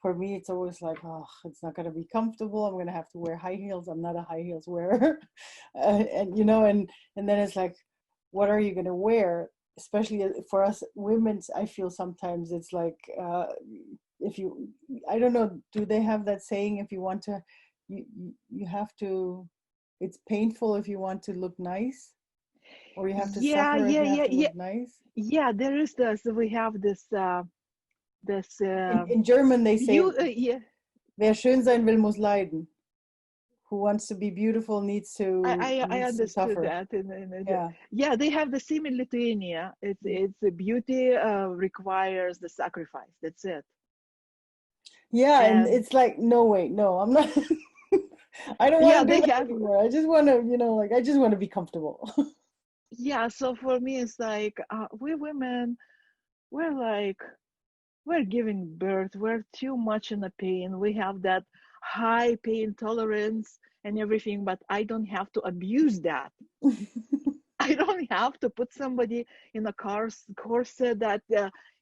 for me it's always like, oh, it's not going to be comfortable, I'm going to have to wear high heels, I'm not a high heels wearer. And then it's like, what are you going to wear, especially for us women? I feel sometimes it's like, if you, I don't know, do they have that saying, if you want to, you have to, it's painful if you want to look nice, or you have to yeah, suffer if yeah, you have yeah, to yeah, look nice. yeah. There is this. We have this In German they say, yeah. wer schön sein will muss leiden, who wants to be beautiful needs to I needs to understood suffer. that, and Yeah. yeah, they have the same in Lithuania. It's the beauty requires the sacrifice. That's it. Yeah, and And it's like, no, wait, no, I'm not. I don't want yeah, to do they that have anymore. I just want to, like, I just want to be comfortable. yeah. So for me, it's like we women, we're like we're giving birth. We're too much in the pain. We have that high pain tolerance and everything, but I don't have to abuse that. I don't have to put somebody in a corset that,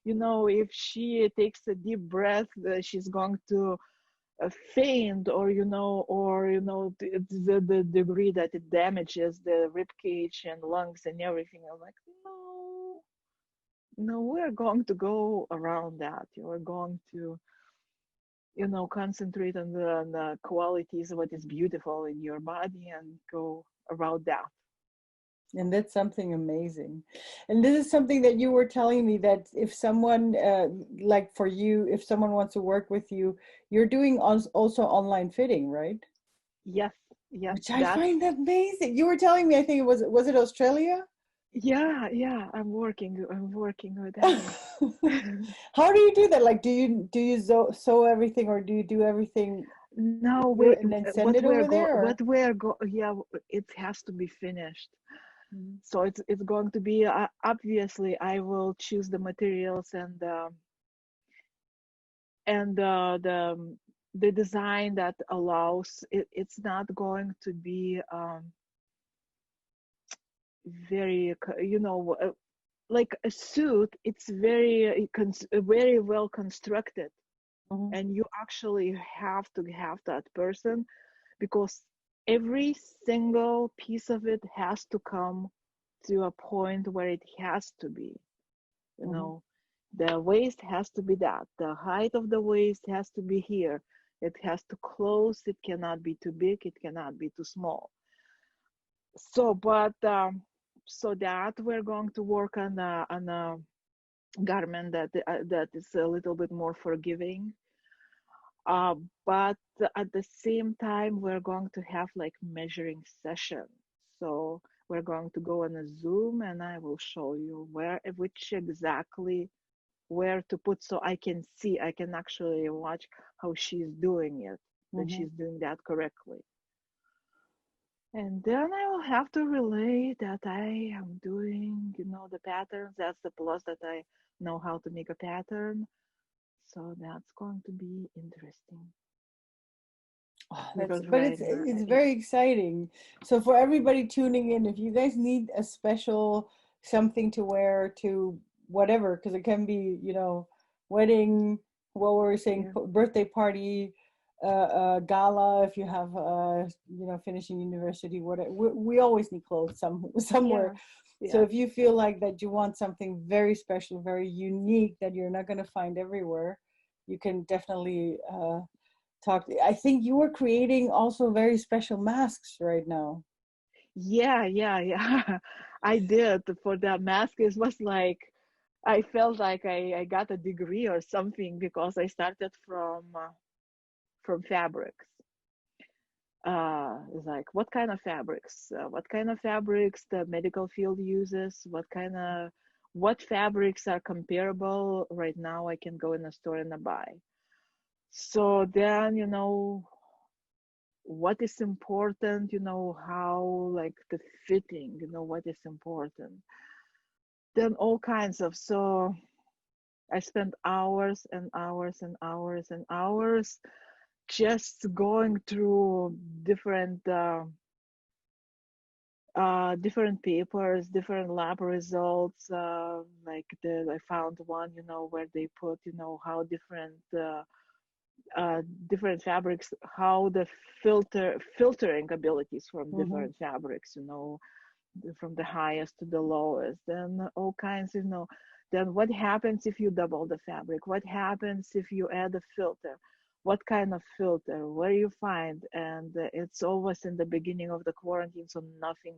if she takes a deep breath, she's going to faint, or the degree that it damages the rib cage and lungs and everything. I'm like, no, no, we're going to go around that. You're going to, concentrate on the qualities of what is beautiful in your body and go around that. And that's something amazing. And this is something that you were telling me, that if someone, like for you, if someone wants to work with you, you're doing also online fitting, right? Yes, yes, Which I that's find amazing. You were telling me, I think was it Australia? yeah. I'm working with that. How do you do that? Like, do you sew everything, or do you do everything No, here we and then send what it we're over go there? Or? what we're go yeah, it has to be finished. Mhm. So it's going to be obviously I will choose the materials and the design that allows it. It's not going to be very like a suit. It's very well constructed, Mhm. and you actually have to have that person, because every single piece of it has to come to a point where it has to be, you Mhm. know the waist has to be that, the height of the waist has to be here, it has to close, it cannot be too big, it cannot be too small. So that we're going to work on a garment that is a little bit more forgiving. Uh, but at the same time, we're going to have like measuring session. So we're going to go on a Zoom, and I will show you which exactly where to put, so I can see, I can actually watch how she's doing it, that Mm-hmm. she's doing that correctly. And then I will have to relay that I am doing, the patterns. That's the plus, that I know how to make a pattern. So that's going to be interesting. Oh, Because but right now, it's very exciting. So for everybody tuning in, if you guys need a special something to wear to whatever, because it can be, wedding, what were we saying, yeah, birthday party, gala, if you have, finishing university, whatever. We always need clothes somewhere. yeah, So yeah. if you feel like that you want something very special, very unique that you're not going to find everywhere, you can definitely I think you were creating also very special masks right now. Yeah. I did for that mask. It was like, I felt like I got a degree or something, because I started from fabrics. It's like, what kind of fabrics? What kind of fabrics the medical field uses? What fabrics are comparable right now? I can go in a store and buy. So then, what is important, how, like, the fitting, what is important. Then all kinds of, so I spent hours and hours and hours and hours just going through different papers, different lab results. I found one, where they put, how different fabrics, how the filtering abilities from Mm-hmm. different fabrics, from the highest to the lowest, and all kinds, then what happens if you double the fabric, what happens if you add a filter, what kind of filter, where you find. And it's always in the beginning of the quarantine, so nothing,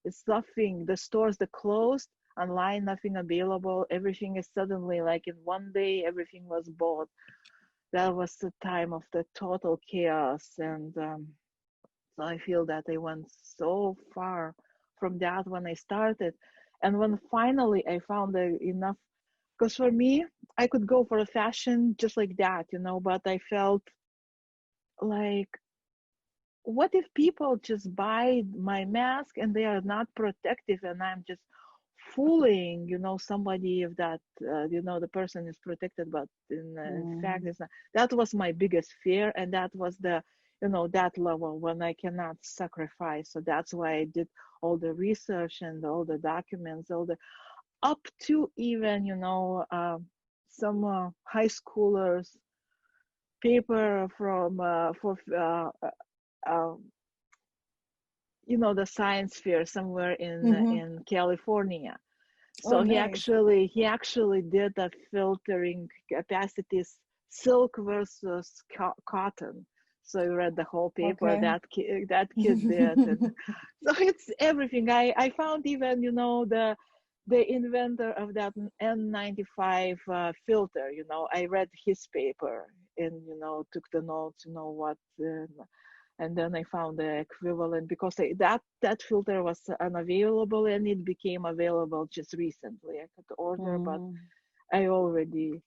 the stores, the closed, online, nothing available, everything is suddenly, like, in one day everything was bought. That was the time of the total chaos. And so I feel that I went so far from that when I started. And when finally I found enough, because for me, I could go for a fashion just like that, but I felt like, what if people just buy my mask and they are not protective, and I'm just fooling, somebody, if that, the person is protected, but in fact Mm-hmm. it's not. That was my biggest fear, and that was that level when I cannot sacrifice. So that's why I did all the research and all the documents, all the, up to even, some high schoolers paper from for uh, the science fair somewhere Mm-hmm. in California. Oh, So nice. he actually did a filtering capacities, silk versus cotton. So I read the whole paper Okay. that kid did, and so it's everything. I found even, the inventor of that N95 filter. I read his paper, and took the notes. What. And then I found the equivalent, because that filter was unavailable, and it became available just recently. I could order, but Mm-hmm. I already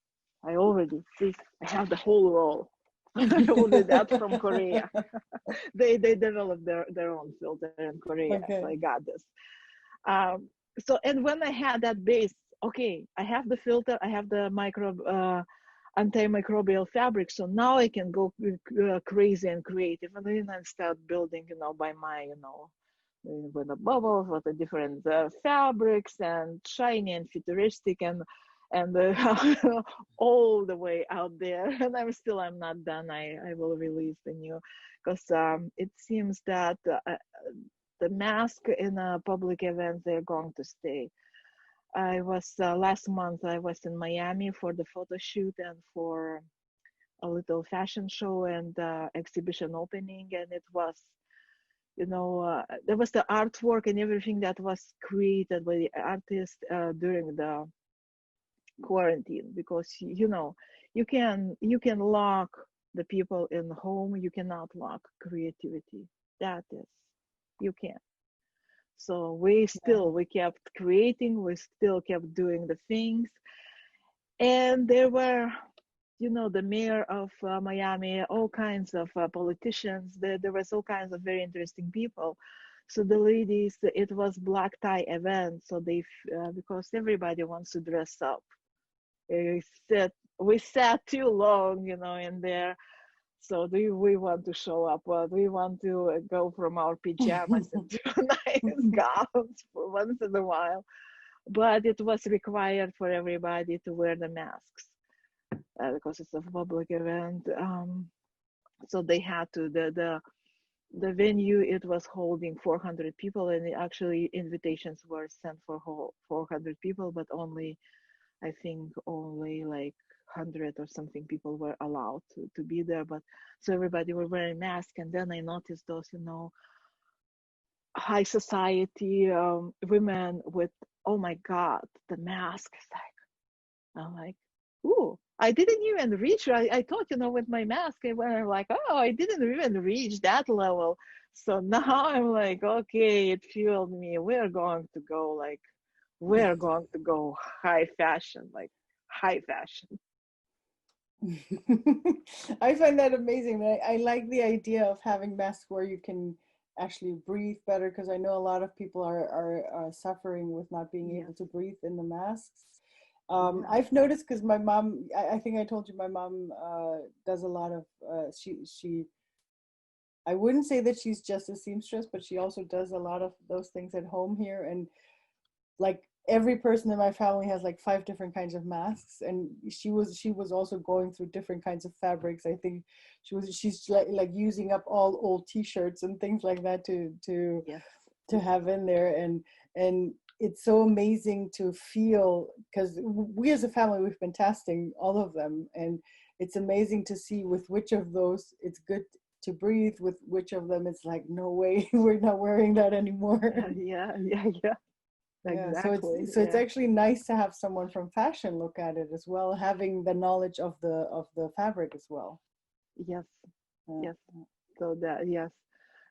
see, I have the whole roll. I ordered that from Korea. They developed their own filter in Korea, so I Okay. got this. Um, so, and when I had that base, okay, I have the filter, I have the antimicrobial fabric, so now I can go crazy and creative, and then I start building, by my, with the bubbles, with the different fabrics, and shiny and futuristic, and all the way out there. And I'm not done. I will release the new, because it seems that the mask in a public event, they're going to stay. I was last month, I was in Miami for the photo shoot and for a little fashion show and exhibition opening, and it was, there was the artwork and everything that was created by the artist during the quarantine, because you can lock the people in home, you cannot lock creativity. That is, you can. So we Yeah. kept creating, we still kept doing the things. And there were, the mayor of Miami, all kinds of politicians. There was all kinds of very interesting people. So the ladies, it was black tie event. So because everybody wants to dress up. We sat too long, in there. So do we want to show up? Well, do we want to go from our pajamas into nice gowns for once in a while? But it was required for everybody to wear the masks because it's a public event. So they had to. The venue, it was holding 400 people, and actually invitations were sent for 400 people, but I think only like 100 or something people were allowed to be there. But so everybody were wearing masks, and then I noticed those, high society women with, oh my God, the mask is like, I'm like, ooh, I didn't even reach. I thought, with my mask, I'm like, oh, I didn't even reach that level. So now I'm like, okay, it fueled me. We're going to go high fashion, like high fashion. I find that amazing. I like the idea of having masks where you can actually breathe better, because I know a lot of people are suffering with not being able to breathe in the masks. I've noticed, because my mom, I think I told you, my mom does a lot of, she, I wouldn't say that she's just a seamstress, but she also does a lot of those things at home here. And like every person in my family has like 5 different kinds of masks, and she was also going through different kinds of fabrics. I think she's like using up all old t-shirts and things like that to have in there. And it's so amazing to feel, because we as a family, we've been testing all of them, and it's amazing to see with which of those it's good to breathe, with which of them it's like, no way, we're not wearing that anymore. Yeah. Exactly. Exactly. So it's actually nice to have someone from fashion look at it as well, having the knowledge of the fabric as well. Yes. Yes. So yes.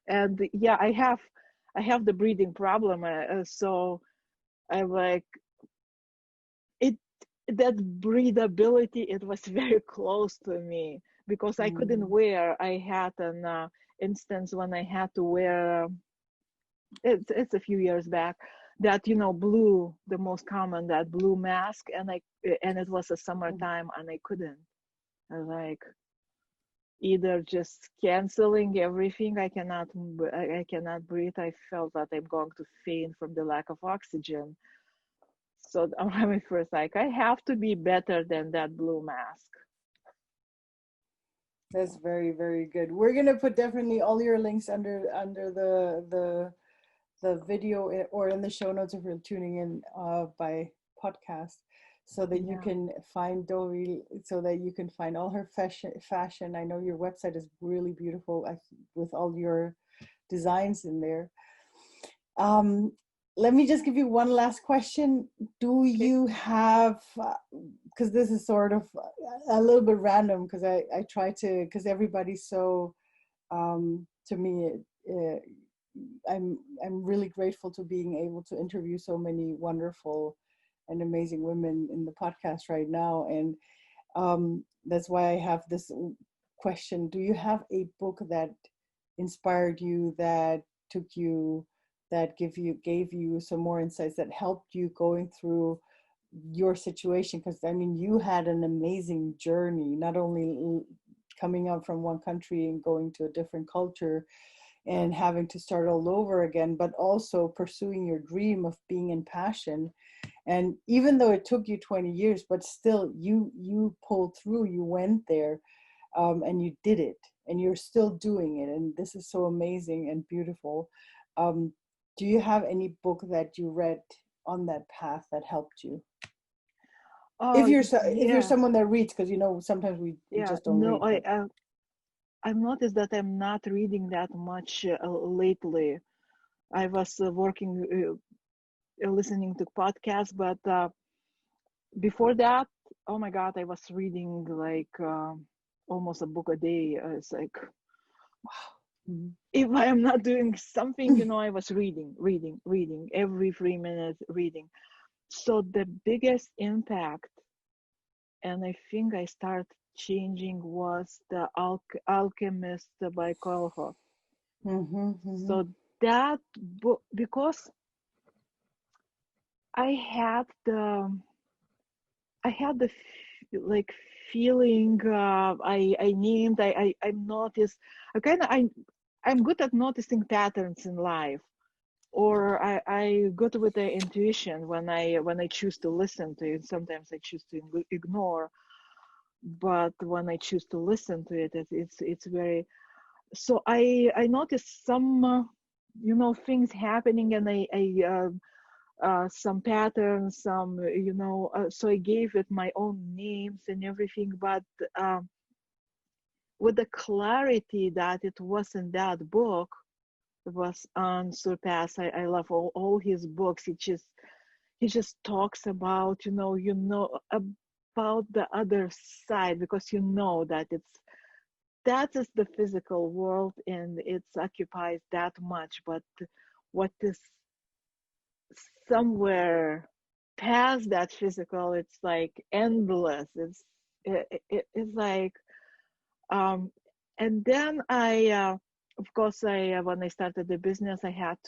And yeah, I have the breathing problem. So I like it, that breathability, it was very close to me, because I couldn't wear. I had an instance when I had to wear, it's a few years back, that blue, the most common, that blue mask, and it was a summertime, and I couldn't. I like either just canceling everything. I cannot breathe. I felt that I'm going to faint from the lack of oxygen. So I'm first like, I have to be better than that blue mask. That's very, very good. We're gonna put definitely all your links under the video, or in the show notes if you're tuning in by podcast, so that you can find Dovile, so that you can find all her fashion. I know your website is really beautiful with all your designs in there. Let me just give you one last question. Do you have, because this is sort of a little bit random, because I try to, because everybody's so, to me, I'm really grateful to being able to interview so many wonderful and amazing women in the podcast right now. And that's why I have this question. Do you have a book that inspired you, that took you, that gave you some more insights, that helped you going through your situation? Because I mean, you had an amazing journey, not only coming out from one country and going to a different culture and having to start all over again, but also pursuing your dream of being in passion. And even though it took you 20 years, but still you pulled through, you went there, and you did it, and you're still doing it. And this is so amazing and beautiful. Do you have any book that you read on that path that helped you? If you're someone that reads, because sometimes we just don't read. I've noticed that I'm not reading that much lately. I was working, listening to podcasts, but before that, oh my God, I was reading like almost a book a day. It's like, wow. If I am not doing something, I was reading every 3 minutes, reading. So the biggest impact and I think I started changing was the Alchemist by Coelho. So that book, because I had the like feeling, I noticed, I'm good at noticing patterns in life, or I good with the intuition when I choose to listen to it. Sometimes I choose to ignore, but when I choose to listen to it, it's very. So I noticed some things happening, and some patterns, some so I gave it my own names and everything, but with the clarity that it was in that book, it was unsurpassed. I love all his books. He just talks about about the other side, because that is the physical world, and it occupies that much, but what is somewhere past that physical, it's like endless. It's like and then of course I when I started the business, I had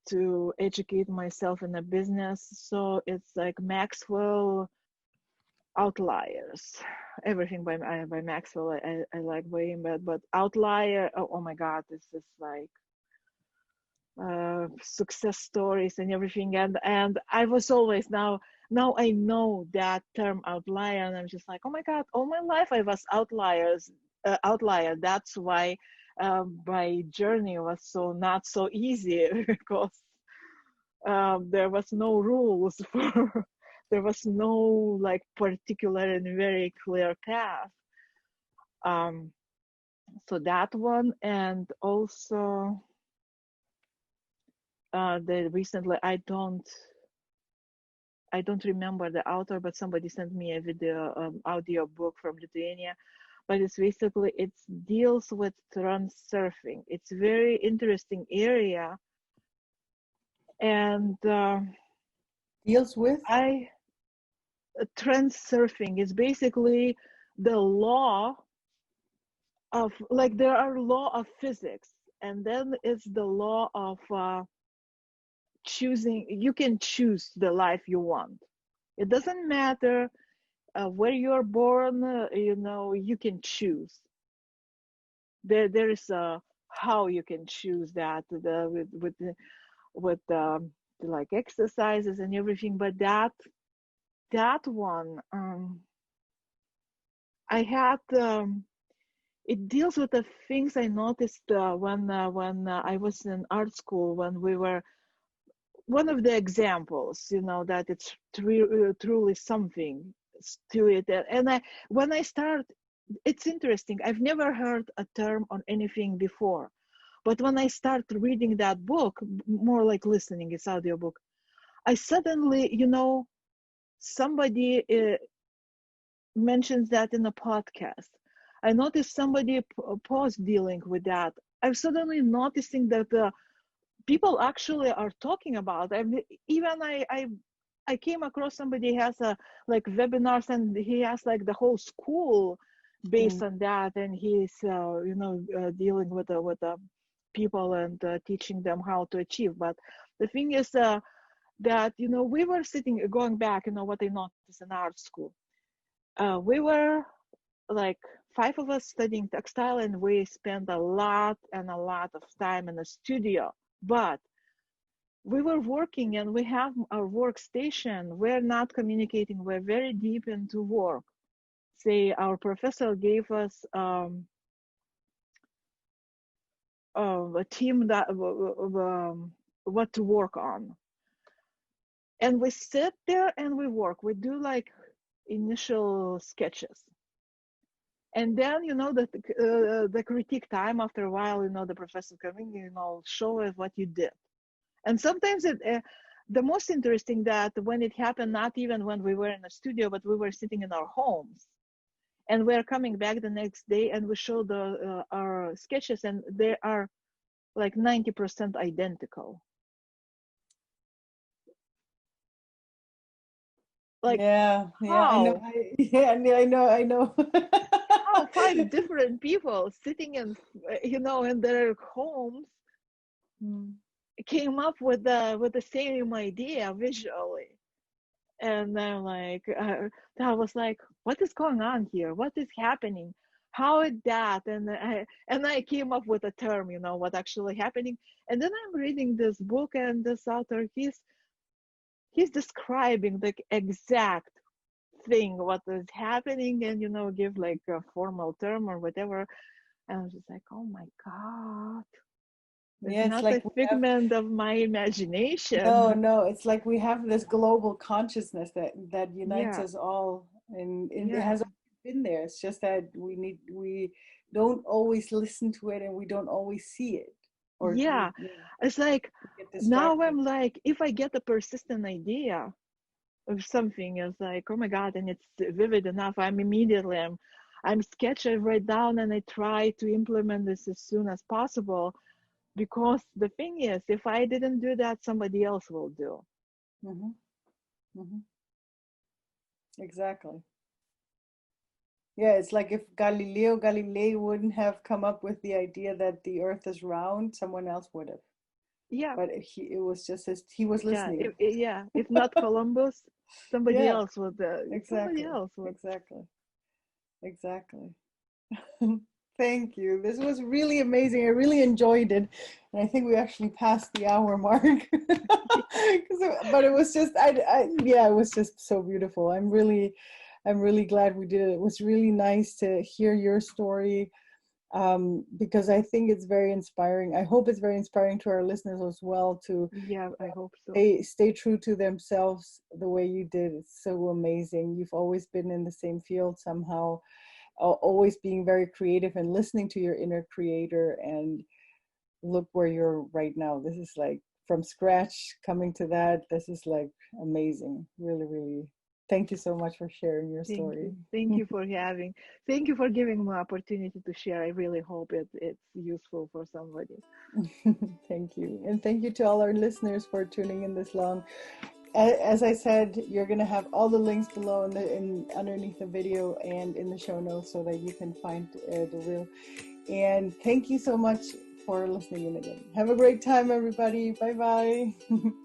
to educate myself in the business. So it's like Maxwell, Outliers, everything by Maxwell. I like by him, but Outlier, oh my God, this is like success stories and everything, and I was always, now I know that term outlier, and I'm just like, oh my God, all my life I was outlier. That's why my journey was so not so easy because there was no rules for there was no like particular and very clear path. So that one, and also the recently, I don't remember the author, but somebody sent me a video audio book from Lithuania, but it deals with transurfing. It's very interesting area, and Deals with? Transurfing is basically the law of, like, there are law of physics, and then it's the law of choosing. You can choose the life you want. It doesn't matter where you're born, you can choose. There is a how you can choose that with like exercises and everything. But that one, I had it deals with the things I noticed when I was in art school, when we were one of the examples, that it's truly something to it. And when I start, it's interesting. I've never heard a term on anything before, but when I start reading that book, more like listening, it's audiobook, I suddenly, somebody mentions that in a podcast. I noticed somebody post dealing with that. I'm suddenly noticing that people actually are talking about. I came across somebody has a like webinars, and he has like the whole school based on that, and he's dealing with the people and teaching them how to achieve. But the thing is that we were sitting, going back, what I noticed in art school, we were like 5 of us studying textile, and we spent a lot of time in the studio. But we were working, and we have our workstation. We're not communicating. We're very deep into work. Say our professor gave us a team that what to work on, and we sit there and we work. We do like initial sketches, and then the critique time. After a while, the professor coming, show us what you did. And sometimes the most interesting that when it happened, not even when we were in a studio, but we were sitting in our homes, and we're coming back the next day, and we show our sketches, and they are like 90% identical. Like, yeah, I know. how? Yeah, I know. How five different people sitting in, in their homes Mm. came up with the same idea visually? And I'm like, I was like, what is going on here? What is happening? How is that? And I came up with a term, what actually happening. And then I'm reading this book, and this author, he's describing the exact thing what is happening, and give like a formal term or whatever. And I was just like, oh my god, it's Yeah, it's not a like we have figment of my imagination. no, it's like we have this global consciousness that unites Yeah, us all, and it yeah, has always been there. It's just that we don't always listen to it, and we don't always see it, or yeah. It's like, we get now distracted. I'm like, if I get a persistent idea of something, it's like, oh my god, and it's vivid enough, I'm sketch, I write down, and I try to implement this as soon as possible. Because the thing is, if I didn't do that, somebody else will do. Hmm. Hmm. Exactly. Yeah, it's like if Galileo Galilei wouldn't have come up with the idea that the Earth is round, someone else would have. Yeah, But it was just he was yeah, listening. yeah. If not Columbus, somebody Yeah, else would. Somebody exactly, else would. exactly, exactly. Thank you. This was really amazing. I really enjoyed it, and I think we actually passed the hour mark. But it was just, yeah, it was just so beautiful. I'm really glad we did it. It was really nice to hear your story, because I think it's very inspiring. I hope it's very inspiring to our listeners as well to Yeah, I hope so. stay true to themselves the way you did. It's so amazing. You've always been in the same field somehow, always being very creative and listening to your inner creator, and look where you're right now. This is like from scratch coming to that. This is like amazing. Really, really. Thank you so much for sharing your Thank story. you. Thank you for having. Thank you for giving me opportunity to share. I really hope it's useful for somebody. Thank you. And thank you to all our listeners for tuning in this long. As I said, you're going to have all the links below in underneath the video and in the show notes so that you can find the reel. And thank you so much for listening in again. Have a great time, everybody. Bye bye.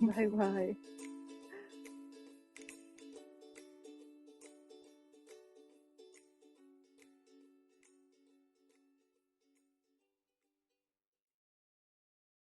Bye bye.